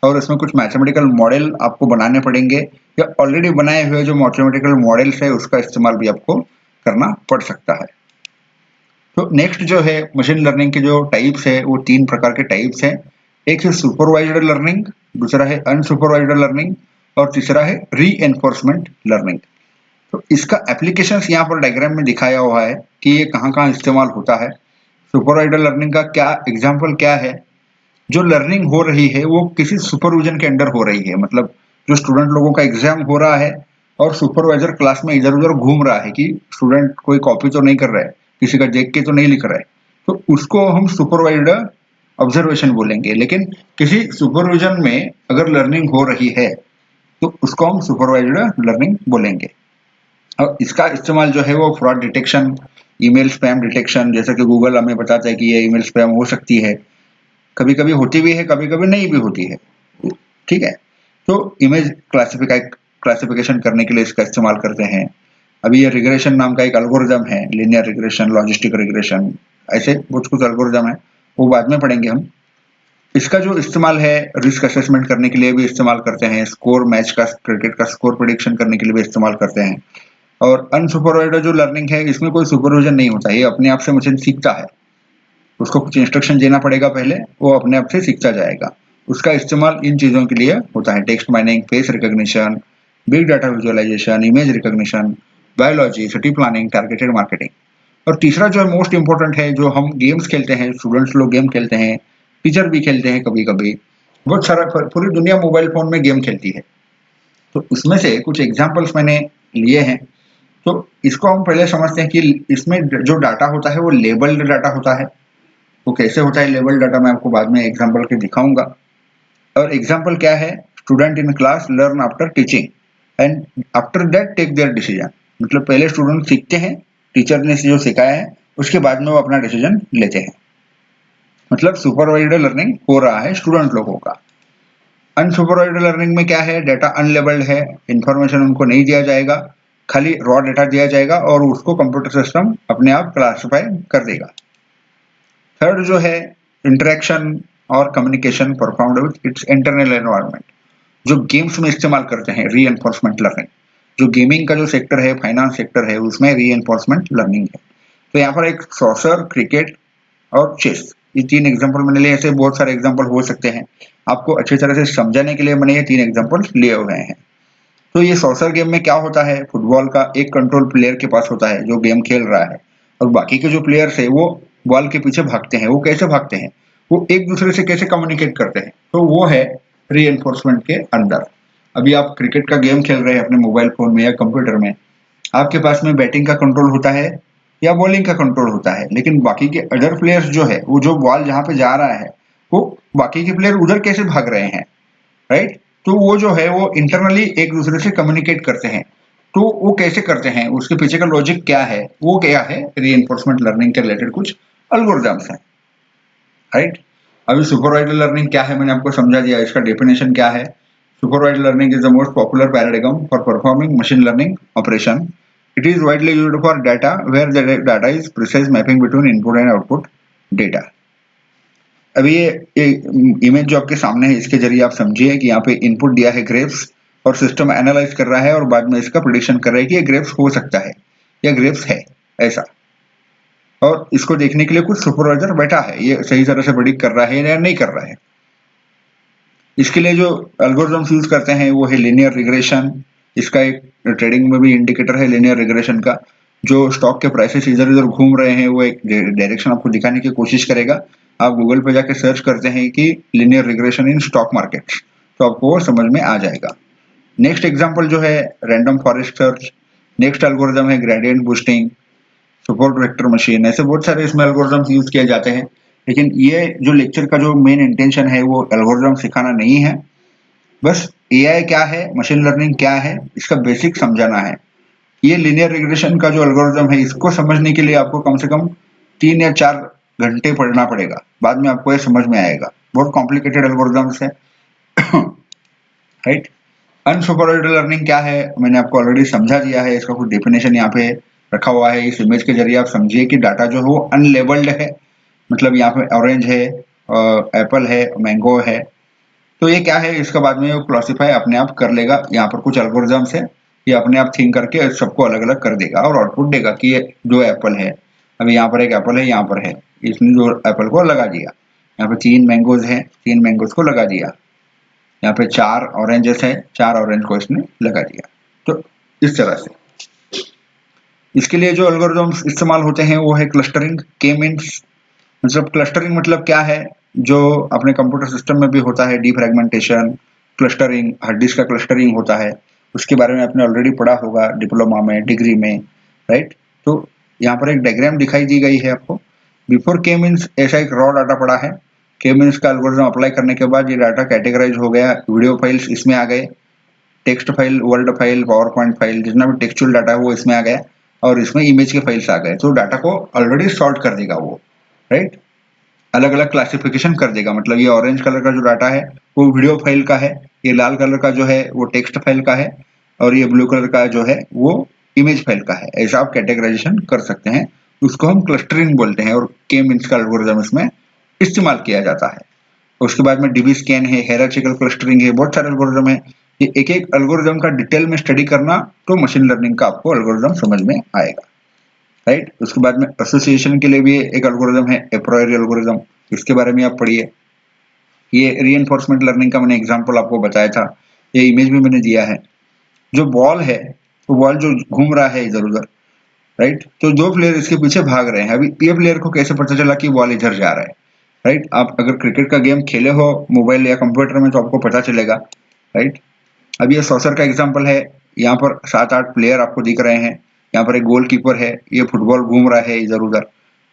और इसमें कुछ मैथमेटिकल मॉडल आपको बनाने पड़ेंगे, या ऑलरेडी बनाए हुए जो मैथमेटिकल मॉडल्स है उसका इस्तेमाल भी आपको करना पड़ सकता है। तो नेक्स्ट जो है मशीन लर्निंग के जो टाइप्स है वो 3 प्रकार के टाइप्स हैं। एक है सुपरवाइज्ड लर्निंग, दूसरा है अनसुपरवाइज्ड लर्निंग, और तीसरा है रीएनफोर्समेंट लर्निंग। तो इसका एप्लीकेशंस यहाँ पर डायग्राम में दिखाया हुआ है कि ये कहाँ-कहाँ इस्तेमाल होता है। सुपरवाइज्ड लर्निंग का क्या एग्जाम्पल क्या है? जो लर्निंग हो रही है वो किसी सुपरविजन के अंडर हो रही है, मतलब जो स्टूडेंट लोगों का एग्जाम हो रहा है और सुपरवाइजर क्लास में इधर उधर घूम रहा है कि स्टूडेंट कोई कॉपी तो नहीं कर रहा है, किसी का देख के तो नहीं लिख रहा है, तो उसको हम सुपरवाइज्ड ऑब्जर्वेशन बोलेंगे। लेकिन किसी सुपरविजन में अगर लर्निंग हो रही है तो उसको हम सुपरवाइज्ड लर्निंग बोलेंगे। और इसका इस्तेमाल जो है वो fraud detection, email spam detection, जैसे कि गूगल हमें बताता है कि ये ईमेल स्पैम हो सकती है, कभी कभी होती भी है, कभी कभी नहीं भी होती है, ठीक है। तो इमेज क्लासिफिकेशन करने के लिए इसका इस्तेमाल करते हैं। अभी ये रिग्रेशन नाम का एक एल्गोरिदम है, लिनियर रिग्रेशन, लॉजिस्टिक रिग्रेशन, ऐसे कुछ एल्गोरिदम है, वो बाद में पढ़ेंगे हम। इसका जो इस्तेमाल है रिस्क असेसमेंट करने के लिए भी इस्तेमाल करते हैं, स्कोर मैच का, क्रिकेट का स्कोर प्रेडिक्शन करने के लिए भी इस्तेमाल करते हैं। और अनसुपरवाइज्ड जो लर्निंग है इसमें कोई सुपरविजन नहीं होता, ये अपने आप से मशीन सीखता है, उसको कुछ इंस्ट्रक्शन देना पड़ेगा पहले, वो अपने आप से सीखता जाएगा। उसका इस्तेमाल इन चीज़ों के लिए होता है, text mining, face recognition, big data visualisation, image recognition, biology, city planning, targeted marketing. और तीसरा जो है मोस्ट इंपॉर्टेंट है, जो हम गेम्स खेलते हैं, स्टूडेंट्स लोग गेम खेलते हैं, टीचर भी खेलते हैं कभी कभी, बहुत सारा पूरी दुनिया मोबाइल फोन में गेम खेलती है। तो उसमें से कुछ एग्जाम्पल्स मैंने लिए हैं। तो इसको हम पहले समझते हैं कि इसमें जो डाटा होता है वो लेबल्ड डाटा होता है। वो कैसे होता है लेबल डाटा, मैं आपको बाद में एग्जांपल के दिखाऊंगा। और एग्जांपल क्या है? Student in class learn after teaching and after that take their decision. मतलब पहले स्टूडेंट सीखते हैं, टीचर ने जो सिखाया है उसके बाद में वो अपना डिसीजन लेते हैं। मतलब सुपरवाइज्ड लर्निंग हो रहा है स्टूडेंट लोगों का। अनसुपरवाइज्ड लर्निंग में क्या है? डाटा अनलेबल्ड है, इंफॉर्मेशन उनको नहीं दिया जाएगा, खाली रॉ डाटा दिया जाएगा और उसको कंप्यूटर सिस्टम अपने आप क्लासिफाई कर देगा। थर्ड जो है इंटरेक्शन और communication performed with its internal environment, जो गेम्स में इस्तेमाल करते हैं रीएनफोर्समेंट लर्निंग। जो गेमिंग का जो सेक्टर है, फाइनेंस सेक्टर है, उसमें रीएनफोर्समेंट लर्निंग है। तो यहाँ पर एक सॉसर, क्रिकेट और चेस, ये 3 एग्जाम्पल मैंने लिए। ऐसे बहुत सारे एग्जाम्पल हो सकते हैं, आपको अच्छी तरह से समझाने के लिए मैंने ये 3 एग्जाम्पल लिए हुए हैं। तो ये सॉसर गेम में क्या होता है? फुटबॉल का एक कंट्रोल प्लेयर के पास होता है जो गेम खेल रहा है, और बाकी के जो प्लेयर्स है वो बॉल के पीछे भागते हैं। वो कैसे भागते हैं? वो एक दूसरे से कैसे कम्युनिकेट करते हैं? तो वो है रीएनफोर्समेंट के अंदर। अभी आप क्रिकेट का गेम खेल रहे हैं अपने मोबाइल फोन में या कंप्यूटर में, आपके पास में बैटिंग का कंट्रोल होता है या बॉलिंग का कंट्रोल होता है, लेकिन बाकी के अदर प्लेयर्स जो है, वो जो बॉल जहाँ पे जा रहा है वो बाकी के प्लेयर उधर कैसे भाग रहे हैं, राइट? तो वो जो है वो इंटरनली एक दूसरे से कम्युनिकेट करते हैं। तो वो कैसे करते हैं, उसके पीछे का लॉजिक क्या है, वो क्या है? रीएनफोर्समेंट लर्निंग के रिलेटेड कुछ एल्गोरिथम्स हैं, राइट? अभी सुपरवाइज्ड लर्निंग क्या है मैंने आपको समझा दिया, इसका डेफिनेशन क्या है। Supervised learning is the most popular paradigm for performing machine learning operation. It is widely used for data where the data is precise mapping between input and output data. अभी ये इमेज जो आपके सामने है, इसके जरिए आप समझिए कि यहाँ पे इनपुट दिया है ग्रेप्स, और सिस्टम एनालाइज कर रहा है और बाद में इसका प्रेडिक्शन कर रहा है कि ये ग्रेप्स हो सकता है या ग्रेप्स है ऐसा। और इसको देखने के लिए कुछ सुपरवाइजर बैठा है, ये सही तरह से प्रेडिक्ट कर रहा है या नहीं कर रहा है। इसके लिए जो एल्गोरिथम्स यूज करते हैं वो है लीनियर रिग्रेशन। इसका एक ट्रेडिंग में भी इंडिकेटर है लीनियर रिग्रेशन का। जो स्टॉक के प्राइसेस इधर उधर घूम रहे हैं वो एक डायरेक्शन आपको दिखाने की कोशिश करेगा। आप गूगल पे जाके सर्च करते हैं कि linear regression in stock market, तो आपको वो समझ में आ जाएगा। नेक्स्ट एग्जांपल जो है random forest search. Next algorithm है gradient boosting, support vector machine. ऐसे बहुत सारे इसमें एल्गोरिथम्स यूज किए जाते हैं, लेकिन ये जो लेक्चर का जो मेन इंटेंशन है वो एल्गोरिथम सिखाना नहीं है, बस एआई क्या है, मशीन लर्निंग क्या है, इसका बेसिक समझाना है। ये लीनियर रिग्रेशन का जो एल्गोरिथम है, इसको समझने के लिए आपको कम से कम 3 या 4 घंटे पढ़ना पड़ेगा, बाद में आपको ये समझ में आएगा। बहुत कॉम्प्लिकेटेड एल्गोरिथम्स है, राइट? अनसुपरवाइज्ड लर्निंग क्या है मैंने आपको ऑलरेडी समझा दिया है, इसका कुछ डेफिनेशन यहाँ पे रखा हुआ है। इस इमेज के जरिए आप समझिए कि डाटा जो है वो अनलेबल्ड है, मतलब यहाँ पे ऑरेंज है, एप्पल है, मैंगो है। तो ये क्या है, इसका बाद में वो क्लासिफाई अपने आप कर लेगा, यहाँ पर कुछ एल्गोरिथम्स है, ये अपने आप थिंक करके सबको अलग अलग कर देगा और आउटपुट देगा कि ये जो एप्पल है, अभी यहाँ पर एक एप्पल है, यहाँ पर है, इसने जो एप्पल को लगा दिया, यहाँ पे 3 मैंगोज है, 3 मैंगोज को लगा दिया, यहाँ पे 4 ऑरेंजेस है, 4 ऑरेंज को इसने लगा दिया। तो इस तरह से इसके लिए जो एल्गोरिथम्स इस्तेमाल होते हैं वो है क्लस्टरिंग, के मीन्स, मतलब क्लस्टरिंग मतलब क्या है, जो अपने कंप्यूटर सिस्टम में भी होता है, डीफ्रेगमेंटेशन, क्लस्टरिंग, हार्ड डिस्क का क्लस्टरिंग होता है, उसके बारे में आपने ऑलरेडी पढ़ा होगा डिप्लोमा में, डिग्री में, राइट। तो यहाँ पर एक डायग्राम दिखाई दी गई है आपको। बिफोर के मीन्स ऐसा एक रॉ डाटा पड़ा है, के मीन्स का एल्गोरिथम अप्लाई करने के बाद ये डाटा कैटेगराइज हो गया, वीडियो फाइल्स इसमें आ गए, text file, word file, power point file, जितना भी टेक्सचुअल डाटा है वो इसमें आ गया, और इसमें इमेज के फाइल्स आ गए। तो डाटा को ऑलरेडी सॉर्ट कर देगा वो, राइट, अलग अलग क्लासिफिकेशन कर देगा। मतलब ये ऑरेंज कलर का जो डाटा है वो वीडियो फाइल का है, ये लाल कलर का जो है वो टेक्स्ट फाइल का है, और ये ब्लू कलर का जो है वो इमेज फाइल का है। ऐसा आप कैटेगराइजेशन कर सकते हैं, उसको हम क्लस्टरिंग बोलते हैं, और के मीन्स का एल्गोरिथम इसमें इस्तेमाल किया जाता है। उसके बाद में डीबी स्कैन है, हायरार्चिकल क्लस्टरिंग है, बहुत सारे एल्गोरिथम है। ये एक एक एल्गोरिथम का डिटेल में स्टडी करना तो मशीन लर्निंग का आपको एल्गोरिथम समझ में आएगा, राइट। उसके बाद में एसोसिएशन के लिए भी एक एल्गोरिथम है, ए प्रायोरी एल्गोरिथम, इसके बारे में आप पढ़िए। ये रीइंफोर्समेंट लर्निंग का मैंने एग्जांपल आपको बताया था, ये इमेज भी मैंने दिया है। जो बॉल है, वो बॉल जो घूम रहा है इधर उधर, राइट, तो 2 प्लेयर इसके पीछे भाग रहे हैं। अभी ये प्लेयर को कैसे पता चला कि बॉल इधर जा रहा है, राइट। आप अगर क्रिकेट का गेम खेले हो मोबाइल या कंप्यूटर में तो आपको पता चलेगा, राइट। अब ये सॉसर का एग्जांपल है, यहाँ पर 7-8 प्लेयर आपको दिख रहे हैं, यहाँ पर एक गोलकीपर है, ये फुटबॉल घूम रहा है इधर उधर,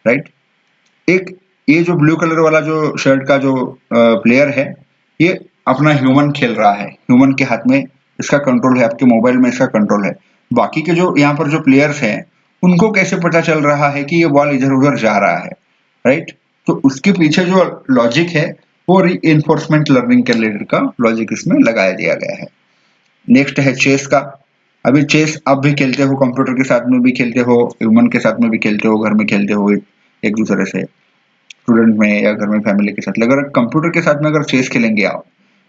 राइट। एक ये जो ब्लू कलर वाला जो शर्ट का जो प्लेयर है, ये अपना ह्यूमन खेल रहा है, ह्यूमन के हाथ में इसका कंट्रोल है, आपके मोबाइल में इसका कंट्रोल है। बाकी के जो यहाँ पर जो प्लेयर्स हैं उनको कैसे पता चल रहा है कि ये बॉल इधर उधर जा रहा है, राइट। तो उसके पीछे जो लॉजिक है वो रीइंफोर्समेंट लर्निंग के रिलेटेड का लॉजिक इसमें लगाया दिया गया है। नेक्स्ट है चेस का। अभी चेस आप भी खेलते हो, कंप्यूटर के साथ में भी खेलते हो, ह्यूमन के साथ में भी खेलते हो, घर में खेलते हो एक दूसरे से, स्टूडेंट में या घर में फैमिली के साथ। अगर कंप्यूटर के साथ में अगर चेस खेलेंगे आप,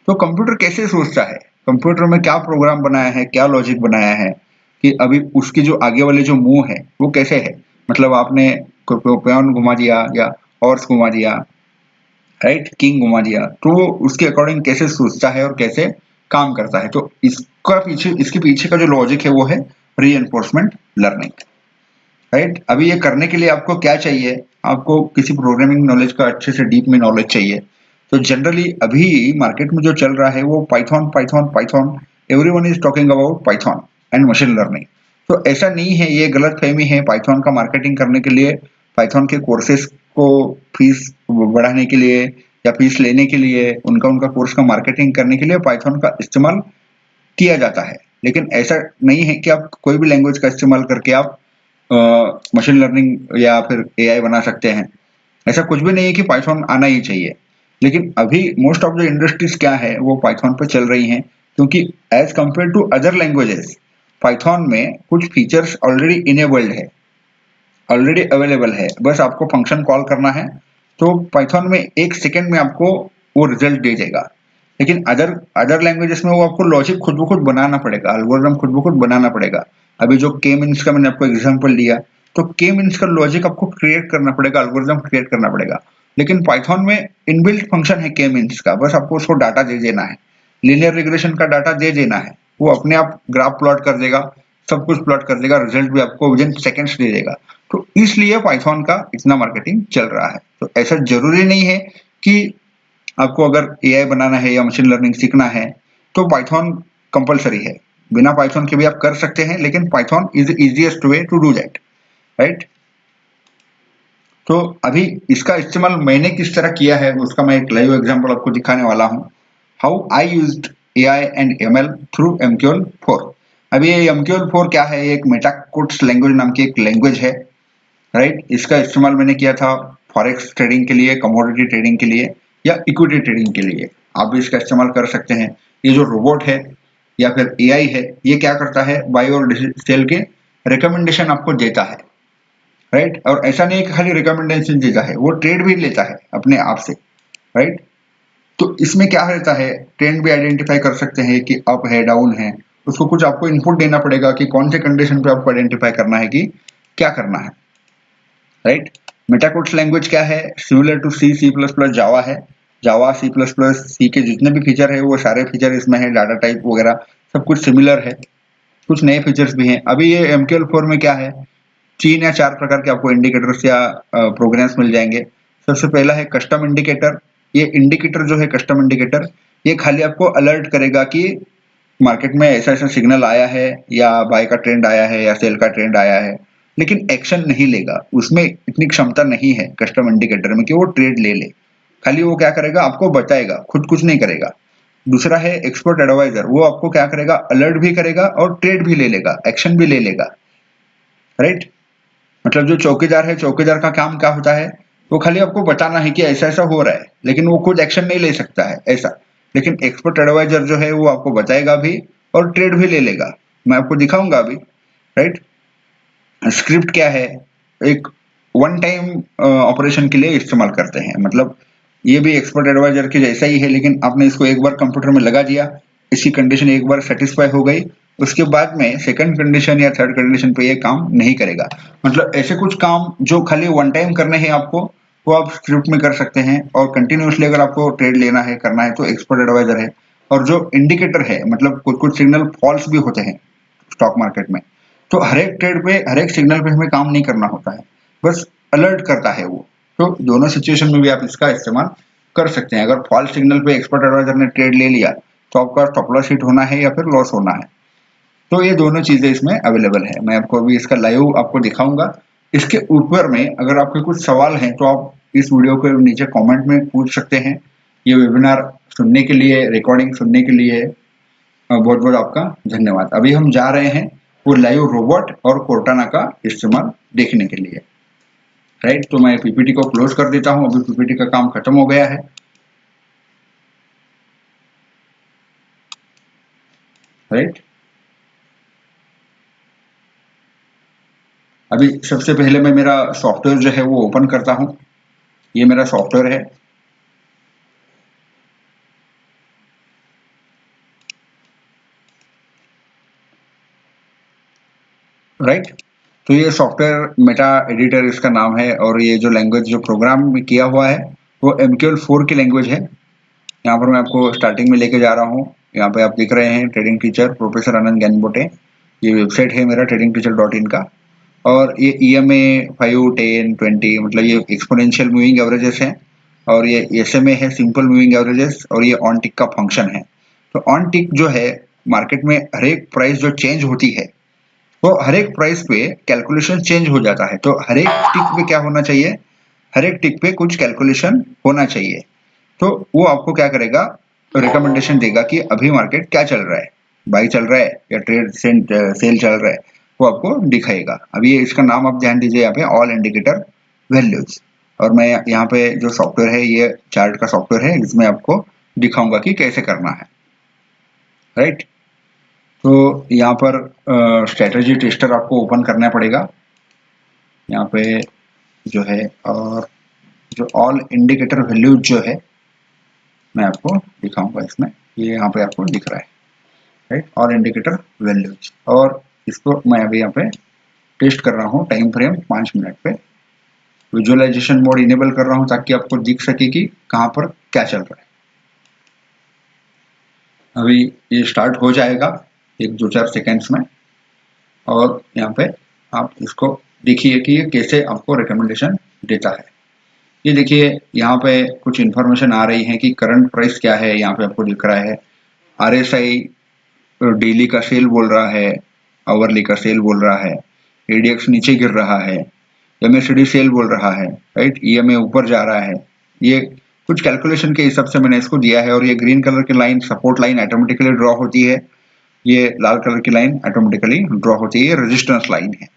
तो कंप्यूटर कैसे सोचता है, कंप्यूटर में क्या प्रोग्राम बनाया है, क्या लॉजिक बनाया है, कि अभी उसकी जो आगे वाले जो मूव है वो कैसे है। मतलब आपने पियोन घुमा दिया या हॉर्स घुमा दिया, राइट, किंग घुमा दिया, तो वो उसके अकॉर्डिंग कैसे सोचता है और कैसे काम करता है। तो इसके पीछे का जो लॉजिक है वो है रीइंफोर्समेंट लर्निंग, राइट। अभी ये करने के लिए आपको क्या चाहिए, आपको किसी प्रोग्रामिंग नॉलेज का अच्छे से डीप में नॉलेज चाहिए। तो जनरली अभी मार्केट में जो चल रहा है वो Python Python Python, everyone is talking about Python and machine learning. तो ऐसा नहीं है, ये गलत फहमी है। पाइथन का मार्केटिंग करने के लिए, पाइथन के कोर्सेज को फीस बढ़ाने के लिए या फीस लेने के लिए, उनका कोर्स का मार्केटिंग करने के लिए पाइथन का इस्तेमाल किया जाता है। लेकिन ऐसा नहीं है कि आप कोई भी लैंग्वेज का इस्तेमाल करके आप मशीन लर्निंग या फिर एआई बना सकते हैं। ऐसा कुछ भी नहीं है कि पाइथन आना ही चाहिए। लेकिन अभी मोस्ट ऑफ द इंडस्ट्रीज क्या है वो पाइथन पे चल रही हैं, क्योंकि as compare to other languages Python में कुछ फीचर्स ऑलरेडी इनेबल्ड है, ऑलरेडी अवेलेबल है, बस आपको फंक्शन कॉल करना है। तो पाइथन में 1 सेकेंड में आपको वो रिजल्ट दे देगा। लेकिन अदर लैंग्वेजेस में वो आपको लॉजिक खुद ब खुद बनाना पड़ेगा, एल्गोरिथम खुद ब खुद बनाना पड़ेगा। अभी जो के मीन्स का मैंने आपको एग्जांपल दिया, तो के मीन्स का लॉजिक आपको क्रिएट करना पड़ेगा, एल्गोरिथम क्रिएट करना पड़ेगा। लेकिन पाइथन में इनबिल्ट फंक्शन है के मीन्स का, बस आपको उसको डाटा दे देना है, लीनियर रिग्रेशन का डाटा दे देना है, वो अपने आप ग्राफ प्लॉट कर देगा, सब कुछ प्लॉट कर देगा, रिजल्ट भी आपको विदिन सेकेंड्स दे देगा। तो इसलिए पाइथन का इतना मार्केटिंग चल रहा है। तो ऐसा जरूरी नहीं है कि आपको अगर एआई बनाना है या मशीन लर्निंग सीखना है तो पाइथन कंपलसरी है। बिना पाइथन के भी आप कर सकते हैं, लेकिन Python is the easiest way to do that, right. तो अभी इसका इस्तेमाल मैंने किस तरह किया है उसका मैं एक लाइव एग्जांपल आपको दिखाने वाला हूं। How I used AI and ML through MQL4। अभी ये MQL4 क्या है, एक मेटाकोट्स लैंग्वेज नाम की एक लैंग्वेज है, राइट। इसका इस्तेमाल मैंने किया था फॉरेक्स ट्रेडिंग के लिए, कमोडिटी ट्रेडिंग के लिए या इक्विटी ट्रेडिंग के लिए। आप भी इसका इस्तेमाल कर सकते हैं। ये जो रोबोट है या फिर AI है, ये क्या करता है, बाय और सेल के रिकमेंडेशन आपको देता है, राइट। और ऐसा नहीं है कि खाली रिकमेंडेशन देता है, वो ट्रेड भी लेता है अपने आप से, राइट। तो इसमें क्या रहता है, ट्रेंड भी आइडेंटिफाई कर सकते हैं कि अप है, डाउन है, उसको कुछ आपको इनपुट देना पड़ेगा कि कौन से कंडीशन पे आपको आइडेंटिफाई करना है कि क्या करना है, राइट। मेटाकोड्स लैंग्वेज क्या है, सिमिलर टू C++, जावा है। जावा, C++, के जितने भी फीचर है वो सारे फीचर इसमें है, डाटा टाइप वगैरह सब कुछ सिमिलर है, कुछ नए फीचर्स भी हैं। अभी ये MQL4 में क्या है, 3 या 4 प्रकार के आपको इंडिकेटर्स या प्रोग्राम्स मिल जाएंगे। सबसे पहला है कस्टम इंडिकेटर। ये इंडिकेटर जो है कस्टम इंडिकेटर, ये खाली आपको अलर्ट करेगा कि मार्केट में ऐसा ऐसा सिग्नल आया है, या बाय का ट्रेंड आया है, या सेल का ट्रेंड आया है, लेकिन एक्शन नहीं लेगा। उसमें इतनी क्षमता नहीं है कस्टम इंडिकेटर में कि वो ट्रेड ले ले, खाली वो क्या करेगा, आपको बताएगा, खुद कुछ नहीं करेगा। दूसरा है एक्सपर्ट एडवाइजर, वो आपको क्या करेगा, अलर्ट भी करेगा और ट्रेड भी ले लेगा, एक्शन भी ले लेगा, राइट। मतलब जो चौकीदार है, चौकीदार का काम क्या होता है, वो खाली आपको बताना है कि ऐसा ऐसा हो रहा है, लेकिन वो खुद एक्शन नहीं ले सकता है ऐसा। लेकिन एक्सपर्ट एडवाइजर जो है वो आपको बताएगा भी और ट्रेड भी ले लेगा। मैं आपको दिखाऊंगा अभी, राइट। स्क्रिप्ट क्या है, एक वन टाइम ऑपरेशन के लिए इस्तेमाल करते हैं, मतलब ये भी एक्सपर्ट एडवाइजर के जैसा ही है, लेकिन आपने इसको एक बार कंप्यूटर में लगा दिया, इसकी कंडीशन एक बार सेटिस्फाई हो गई, उसके बाद में सेकंड कंडीशन या थर्ड कंडीशन पे ये काम नहीं करेगा। मतलब ऐसे कुछ काम जो खाली वन टाइम करने हैं आपको, वो आप स्क्रिप्ट में कर सकते हैं। और कंटिन्यूसली अगर आपको ट्रेड लेना है, करना है, तो एक्सपर्ट एडवाइजर है। और जो इंडिकेटर है, मतलब कुछ कुछ सिग्नल फॉल्स भी होते हैं स्टॉक मार्केट में, तो हर एक ट्रेड पे, हर एक सिग्नल पे हमें काम नहीं करना होता है, बस अलर्ट करता है वो। तो दोनों सिचुएशन में भी आप इसका इस्तेमाल कर सकते हैं। अगर फॉल्स सिग्नल पे एक्सपर्ट एडवाइजर ने ट्रेड ले लिया, तो आपका स्टॉप लॉस हिट होना है या फिर लॉस होना है। तो ये दोनों चीजें इसमें अवेलेबल है। मैं आपको अभी इसका लाइव आपको दिखाऊंगा। इसके ऊपर में अगर आपके कुछ सवाल हैं तो आप इस वीडियो के नीचे कमेंट में पूछ सकते हैं। ये वेबिनार सुनने के लिए, रिकॉर्डिंग सुनने के लिए बहुत बहुत आपका धन्यवाद। अभी हम जा रहे हैं वो लाइव रोबोट और कोर्टाना का इस्तेमाल देखने के लिए, राइट। तो मैं पीपीटी को क्लोज कर देता हूं, अभी पीपीटी का काम खत्म हो गया है, राइट। अभी सबसे पहले मैं मेरा सॉफ्टवेयर जो है वो ओपन करता हूं। ये मेरा सॉफ्टवेयर है, राइट। तो ये सॉफ्टवेयर मेटा एडिटर इसका नाम है, और ये जो लैंग्वेज जो प्रोग्राम में किया हुआ है वो MQL4 की लैंग्वेज है। यहाँ पर मैं आपको स्टार्टिंग में लेके जा रहा हूँ। यहाँ पे आप दिख रहे हैं ट्रेडिंग टीचर प्रोफेसर आनंद ज्ञानबोटे, ये वेबसाइट है मेरा tradingteacher.in का। और ये EMA 5, 10, 20 मतलब ये एक्सपोनेंशियल मूविंग एवरेजेस हैं, और ये SMA है सिंपल मूविंग एवरेजेस, और ये ऑन टिक का फंक्शन है। तो ऑन टिक जो है, मार्केट में हर एक प्राइस जो चेंज होती है, तो हर एक प्राइस पे कैलकुलेशन चेंज हो जाता है। तो हर एक टिक पे क्या होना चाहिए, हर एक टिक पे कुछ कैलकुलेशन होना चाहिए। तो वो आपको क्या करेगा, रिकमेंडेशन देगा कि अभी मार्केट क्या चल रहा है, बाई चल रहा है या ट्रेड सेल चल रहा है, वो आपको दिखाएगा। अभी ये इसका नाम आप ध्यान दीजिए, यहाँ पे ऑल इंडिकेटर वैल्यूज। और मैं यहाँ पे जो सॉफ्टवेयर है, ये चार्ट का सॉफ्टवेयर है, इसमें आपको दिखाऊंगा कि कैसे करना है, राइट। तो यहाँ पर स्ट्रेटजी टेस्टर आपको ओपन करना पड़ेगा यहाँ पे जो है, और जो ऑल इंडिकेटर वैल्यूज जो है मैं आपको दिखाऊंगा इसमें, ये यहाँ पे आपको दिख रहा है, राइट, ऑल इंडिकेटर वैल्यूज। और इसको मैं अभी यहाँ पे टेस्ट कर रहा हूँ, टाइम फ्रेम 5 मिनट पे। विजुअलाइजेशन मोड इनेबल कर रहा हूँ ताकि आपको दिख सके कि कहाँ पर क्या चल रहा है। अभी ये स्टार्ट हो जाएगा 1-2-4 सेकेंड्स में, और यहाँ पे आप इसको देखिए कि ये कैसे आपको रिकमेंडेशन देता है। ये देखिए यहाँ पे कुछ इन्फॉर्मेशन आ रही है कि करंट प्राइस क्या है, यहाँ पे आपको दिख रहा है। RSI डेली का सेल बोल रहा है, आवरली का सेल बोल रहा है, ADX नीचे गिर रहा है, MACD सेल बोल रहा है, राइट, EMA ऊपर जा रहा है। ये कुछ कैलकुलेशन के हिसाब से मैंने इसको दिया है। और ये ग्रीन कलर की line support line automatically draw होती है, ये लाल कलर की लाइन ऑटोमेटिकली ड्रॉ होती है, ये रेजिस्टेंस लाइन है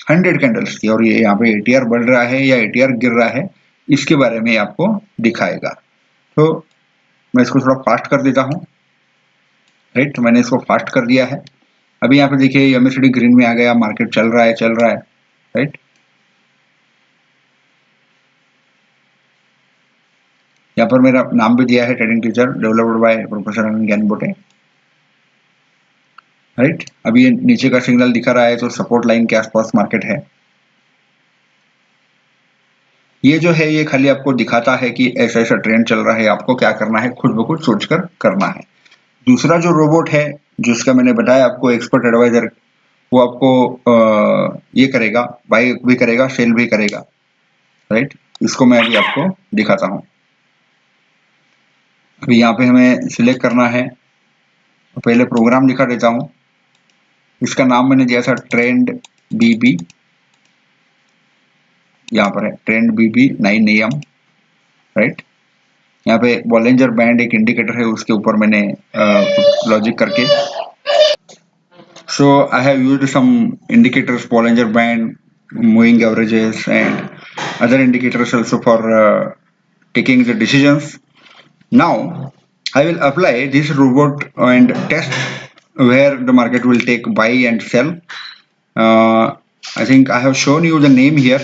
100 कैंडल्स की। और ये यहाँ पे ATR बढ़ रहा है या ATR गिर रहा है, इसके बारे में आपको दिखाएगा। तो मैं इसको थोड़ा फास्ट कर देता हूँ, राइट, मैंने इसको फास्ट कर दिया है। अभी यहाँ पे देखिए एमएसडी ग्रीन में आ गया, मार्केट चल रहा है, राइट। यहाँ पर मेरा नाम भी दिया है trading teacher developed by professor Anil Gyanbote, right. अभी ये नीचे का सिग्नल दिखा रहा है तो सपोर्ट लाइन के आसपास मार्केट है। ये जो है ये खाली आपको दिखाता है कि ऐसा ऐसा ट्रेंड चल रहा है, आपको क्या करना है खुद ब खुद सोचकर करना है। दूसरा जो रोबोट है जिसका मैंने बताया आपको एक्सपर्ट एडवाइजर, वो आपको ये करेगा, बाय भी करेगा, सेल भी करेगा, राइट। इसको मैं अभी आपको दिखाता हूँ। अभी यहाँ पे हमें सिलेक्ट करना है, तो पहले प्रोग्राम दिखा देता हूँ। इसका नाम मैंने दिया था ट्रेंड बीबी, यहाँ पर है ट्रेंड बीबी 9 AM, राइट। यहाँ पे बॉलिंजर बैंड एक इंडिकेटर है, उसके ऊपर मैंने लॉजिक करके, so I have used some indicators, Bollinger Band, moving averages, and other indicators also for taking the decisions. Now I will apply this robot and test where the market will take buy and sell. I think I have shown you the name here.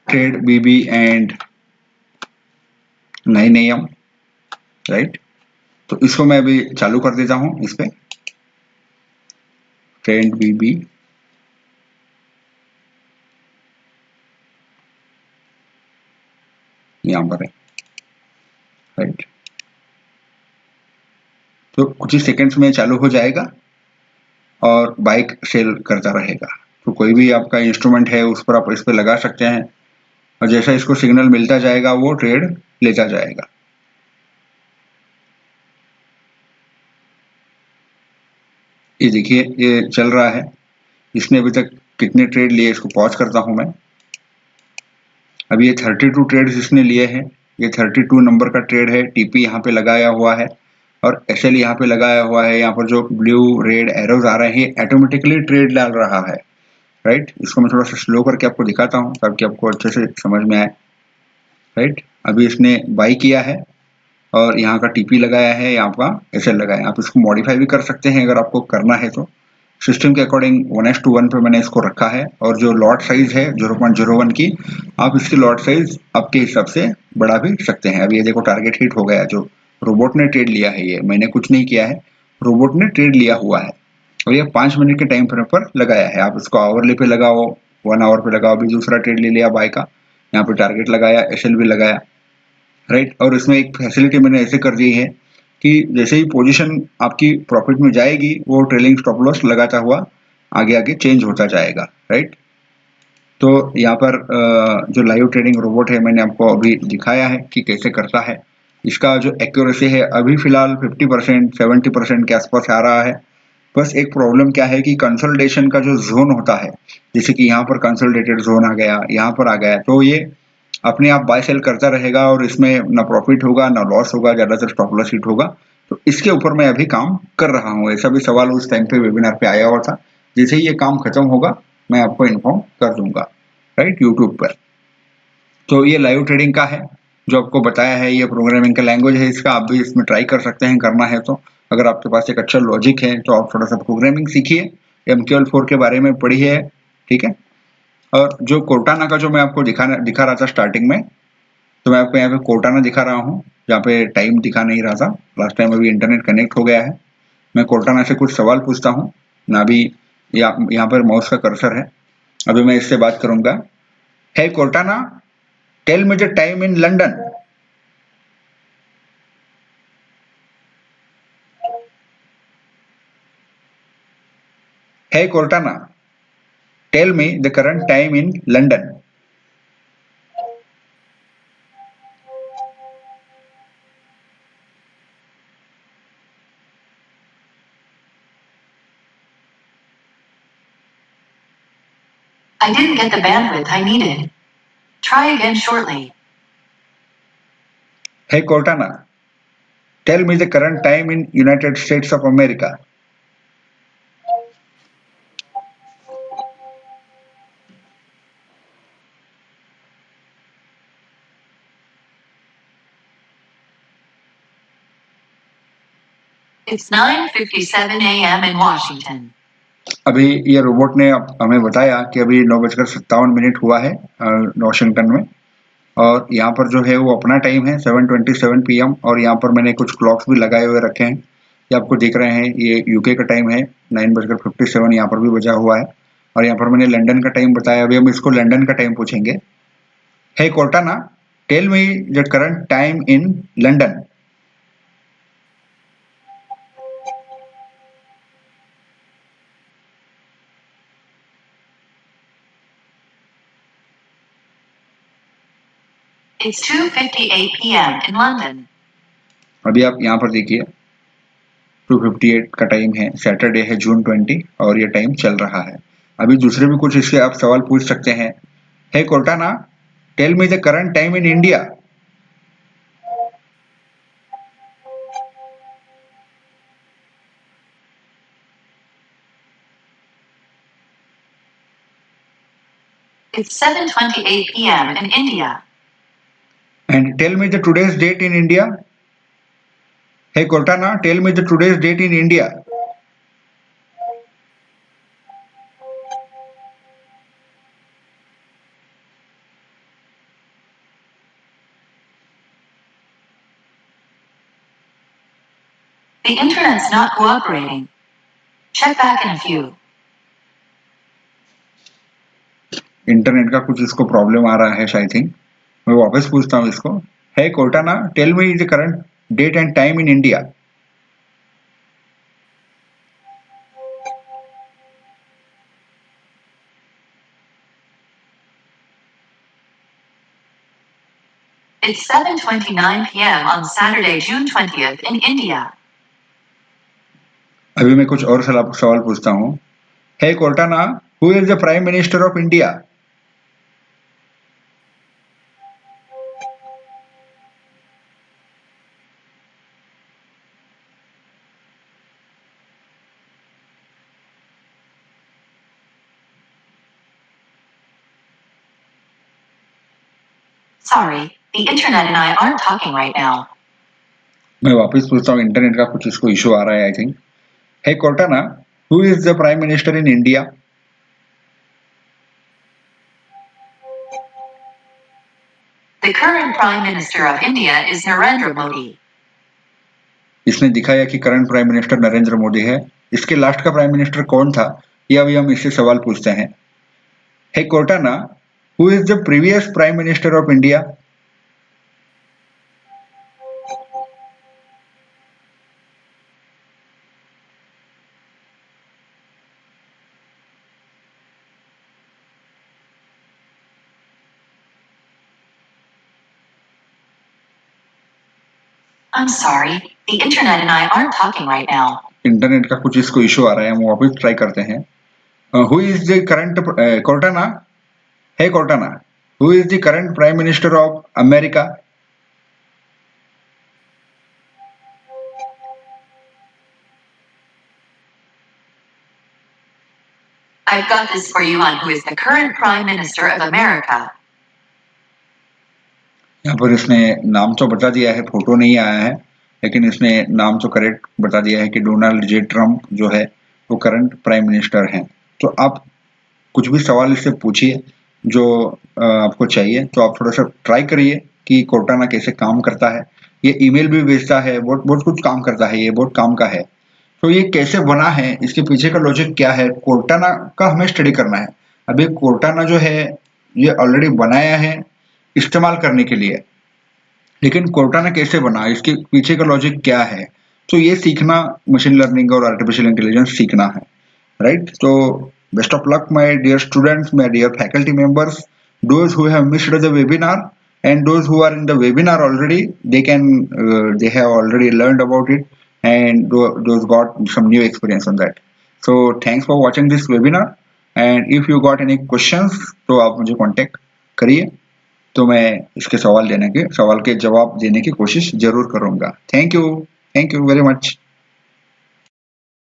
Trade BB and 9 AM, right? तो इसको मैं अभी चालू कर देता हूँ। इस पे ट्रेंड बीबी, यहाँ पर है, राइट। तो कुछ ही सेकंड्स में चालू हो जाएगा और बाइक सेल करता रहेगा। तो कोई भी आपका इंस्ट्रूमेंट है उस पर आप इस पे लगा सकते हैं, और जैसा इसको सिग्नल मिलता जाएगा वो ट्रेड लेता जाएगा। ये देखिए ये चल रहा है, इसने अभी तक कितने ट्रेड लिए, इसको पॉज करता हूं मैं। अभी ये 32 ट्रेड्स इसने लिए हैं, ये 32 नंबर का ट्रेड है। टीपी यहाँ पे लगाया हुआ है और एसएल यहाँ पे लगाया हुआ है। यहाँ पर जो ब्लू रेड एरोज आ रहे हैं ऑटोमेटिकली ट्रेड डाल रहा है, राइट। इसको मैं थोड़ा सा स्लो करके आपको दिखाता हूँ ताकि आपको अच्छे से समझ में आए, राइट। अभी इसने बाई किया है और यहाँ का टीपी लगाया है, यहाँ का एसएल लगाया है। आप इसको मॉडिफाई भी कर सकते हैं अगर आपको करना है तो। सिस्टम के अकॉर्डिंग 1:1 पे मैंने इसको रखा है, और जो लॉट साइज है 0.01 की, आप इसकी लॉट साइज आपके हिसाब से बढ़ा भी सकते हैं। अभी ये देखो टारगेट हिट हो गया, जो रोबोट ने ट्रेड लिया है, ये मैंने कुछ नहीं किया है, रोबोट ने ट्रेड लिया हुआ है। और ये 5 मिनट के टाइम फ्रेम पर लगाया है। आप इसको आवरली पे लगाओ, 1 आवर पे लगाओ। अभी दूसरा ट्रेड ले लिया बाय का, यहाँ पे टारगेट लगाया, एसएल भी लगाया, राइट। और इसमें एक फैसिलिटी मैंने ऐसे कर दी है कि जैसे ही पोजीशन आपकी प्रॉफिट में जाएगी, वो ट्रेलिंग स्टॉप लॉस लगाता हुआ आगे आगे चेंज होता जाएगा, राइट। तो यहाँ पर जो लाइव ट्रेडिंग रोबोट है मैंने आपको अभी दिखाया है कि कैसे करता है। इसका जो एक्यूरेसी है अभी फिलहाल 50% 70% के आसपास आ रहा है। बस एक प्रॉब्लम क्या है कि कंसोलिडेशन का जो जोन होता है, जैसे कि यहाँ पर कंसोलिडेटेड जोन आ गया, यहाँ पर आ गया, तो ये अपने आप बाय सेल करता रहेगा और इसमें ना प्रॉफिट होगा ना लॉस होगा, ज्यादातर स्टॉप लॉस हिट होगा। तो इसके ऊपर मैं अभी काम कर रहा हूँ। ऐसा भी सवाल उस टाइम पे वेबिनार पे आया हुआ था। जैसे ही ये काम खत्म होगा मैं आपको इन्फॉर्म कर दूंगा, राइट, यूट्यूब पर। तो ये लाइव ट्रेडिंग का है जो आपको बताया है, ये प्रोग्रामिंग का लैंग्वेज है इसका। आप भी इसमें ट्राई कर सकते हैं करना है तो। अगर आपके पास एक अच्छा लॉजिक है तो आप थोड़ा सा प्रोग्रामिंग सीखिए, MQL4 के बारे में पढ़िए, ठीक है। और जो कोर्टाना का जो मैं आपको दिखा रहा था स्टार्टिंग में, तो मैं आपको यहाँ पे कोर्टाना दिखा रहा हूँ, जहाँ पे टाइम दिखा नहीं रहा था लास्ट टाइम। अभी इंटरनेट कनेक्ट हो गया है। मैं कोर्टाना से कुछ सवाल पूछता हूँ ना। अभी यहाँ पर माउस का कर्सर है, अभी मैं इससे बात करूंगा। Hey Cortana, tell me the time in London. Hey Cortana, tell me the current time in London. I didn't get the bandwidth I needed. Try again shortly. Hey Cortana, tell me the current time in United States of America. It's 9:57 a.m. in Washington. अभी ये robot ने हमें बताया कि अभी 9:57 हुआ है Washington में, और यहाँ पर जो है वो अपना टाइम है 7:27 PM, और यहाँ पर मैंने कुछ क्लॉक्स भी लगाए हुए रखे हैं, ये आपको दिख रहे हैं। ये यूके का टाइम है 9:57, यहाँ पर भी बजा हुआ है, और यहाँ पर मैंने लंदन का टाइम बताया। अभी हम इसको लंदन का टाइम पूछेंगे। Hey Cortana, tell me the current time in London. It's 2:58 p.m. in London. अभी आप यहाँ पर देखिए 2:58 का टाइम है, सैटरडे है जून 20, और ये टाइम चल रहा है। अभी दूसरे भी कुछ इससे आप सवाल पूछ सकते हैं। Hey Cortana, tell me the current time in India. It's 7:28 p.m. in India. And tell me the today's date in India. Hey Cortana, tell me the today's date in India. The internet's not cooperating. Check back in a few. Internet का कुछ इसको problem आ रहा है शायद think. मैं वापस पूछता हूँ इसको। Hey Cortana, tell me the current date and time in India. It's 7:29 p.m. on Saturday, June 20th in India. अभी मैं कुछ और सवाल पूछता हूँ। Hey Cortana, who is the prime minister of India? Sorry, the internet and I aren't talking right now. मैं वापस पूछता हूँ, इंटरनेट का कुछ इसको इशू आ रहा है I think. Hey Cortana, who is the prime minister in India? The current Prime Minister of India is Narendra Modi. इसने दिखाया कि current prime minister Narendra Modi है। इसके लास्ट का प्राइम मिनिस्टर कौन था, ये अभी हम इससे सवाल पूछते हैं। Hey Cortana, who is the previous prime minister of India? I'm sorry, the internet and I aren't talking right now. Internet का कुछ इसको इशू आ रहा है, हम वापस ट्राई करते हैं। Who is the current Cortana, hey Cortana, who is the current prime minister of America? I've got this for you on who is the current Prime Minister of America. यहाँ पर इसने नाम तो बता दिया है, फोटो नहीं आया है, लेकिन इसने नाम तो करेक्ट बता दिया है कि डोनाल्ड जे ट्रम्प जो है वो करंट प्राइम मिनिस्टर हैं। तो आप कुछ भी सवाल इससे पूछिए जो आपको चाहिए, तो आप थोड़ा सा ट्राई करिए कि कोर्टाना कैसे काम करता है। ये ईमेल भी भेजता है, बहुत कुछ काम करता है, ये बहुत काम का है। तो ये कैसे बना है, इसके पीछे का लॉजिक क्या है, कोर्टाना का हमें स्टडी करना है। अभी कोर्टाना जो है ये ऑलरेडी बनाया है इस्तेमाल करने के लिए, लेकिन कोर्टाना कैसे बना, इसके पीछे का लॉजिक क्या है, तो ये सीखना मशीन लर्निंग और आर्टिफिशियल इंटेलिजेंस सीखना है, राइट। तो best of luck my dear students, my dear faculty members, those who have missed the webinar and those who are in the webinar already, they have already learned about it and those got some new experience on that. So thanks for watching this webinar, and if you got any questions तो आप मुझे contact करिए, तो मैं इसके सवाल के जवाब देने की कोशिश जरूर करूंगा। Thank you very much.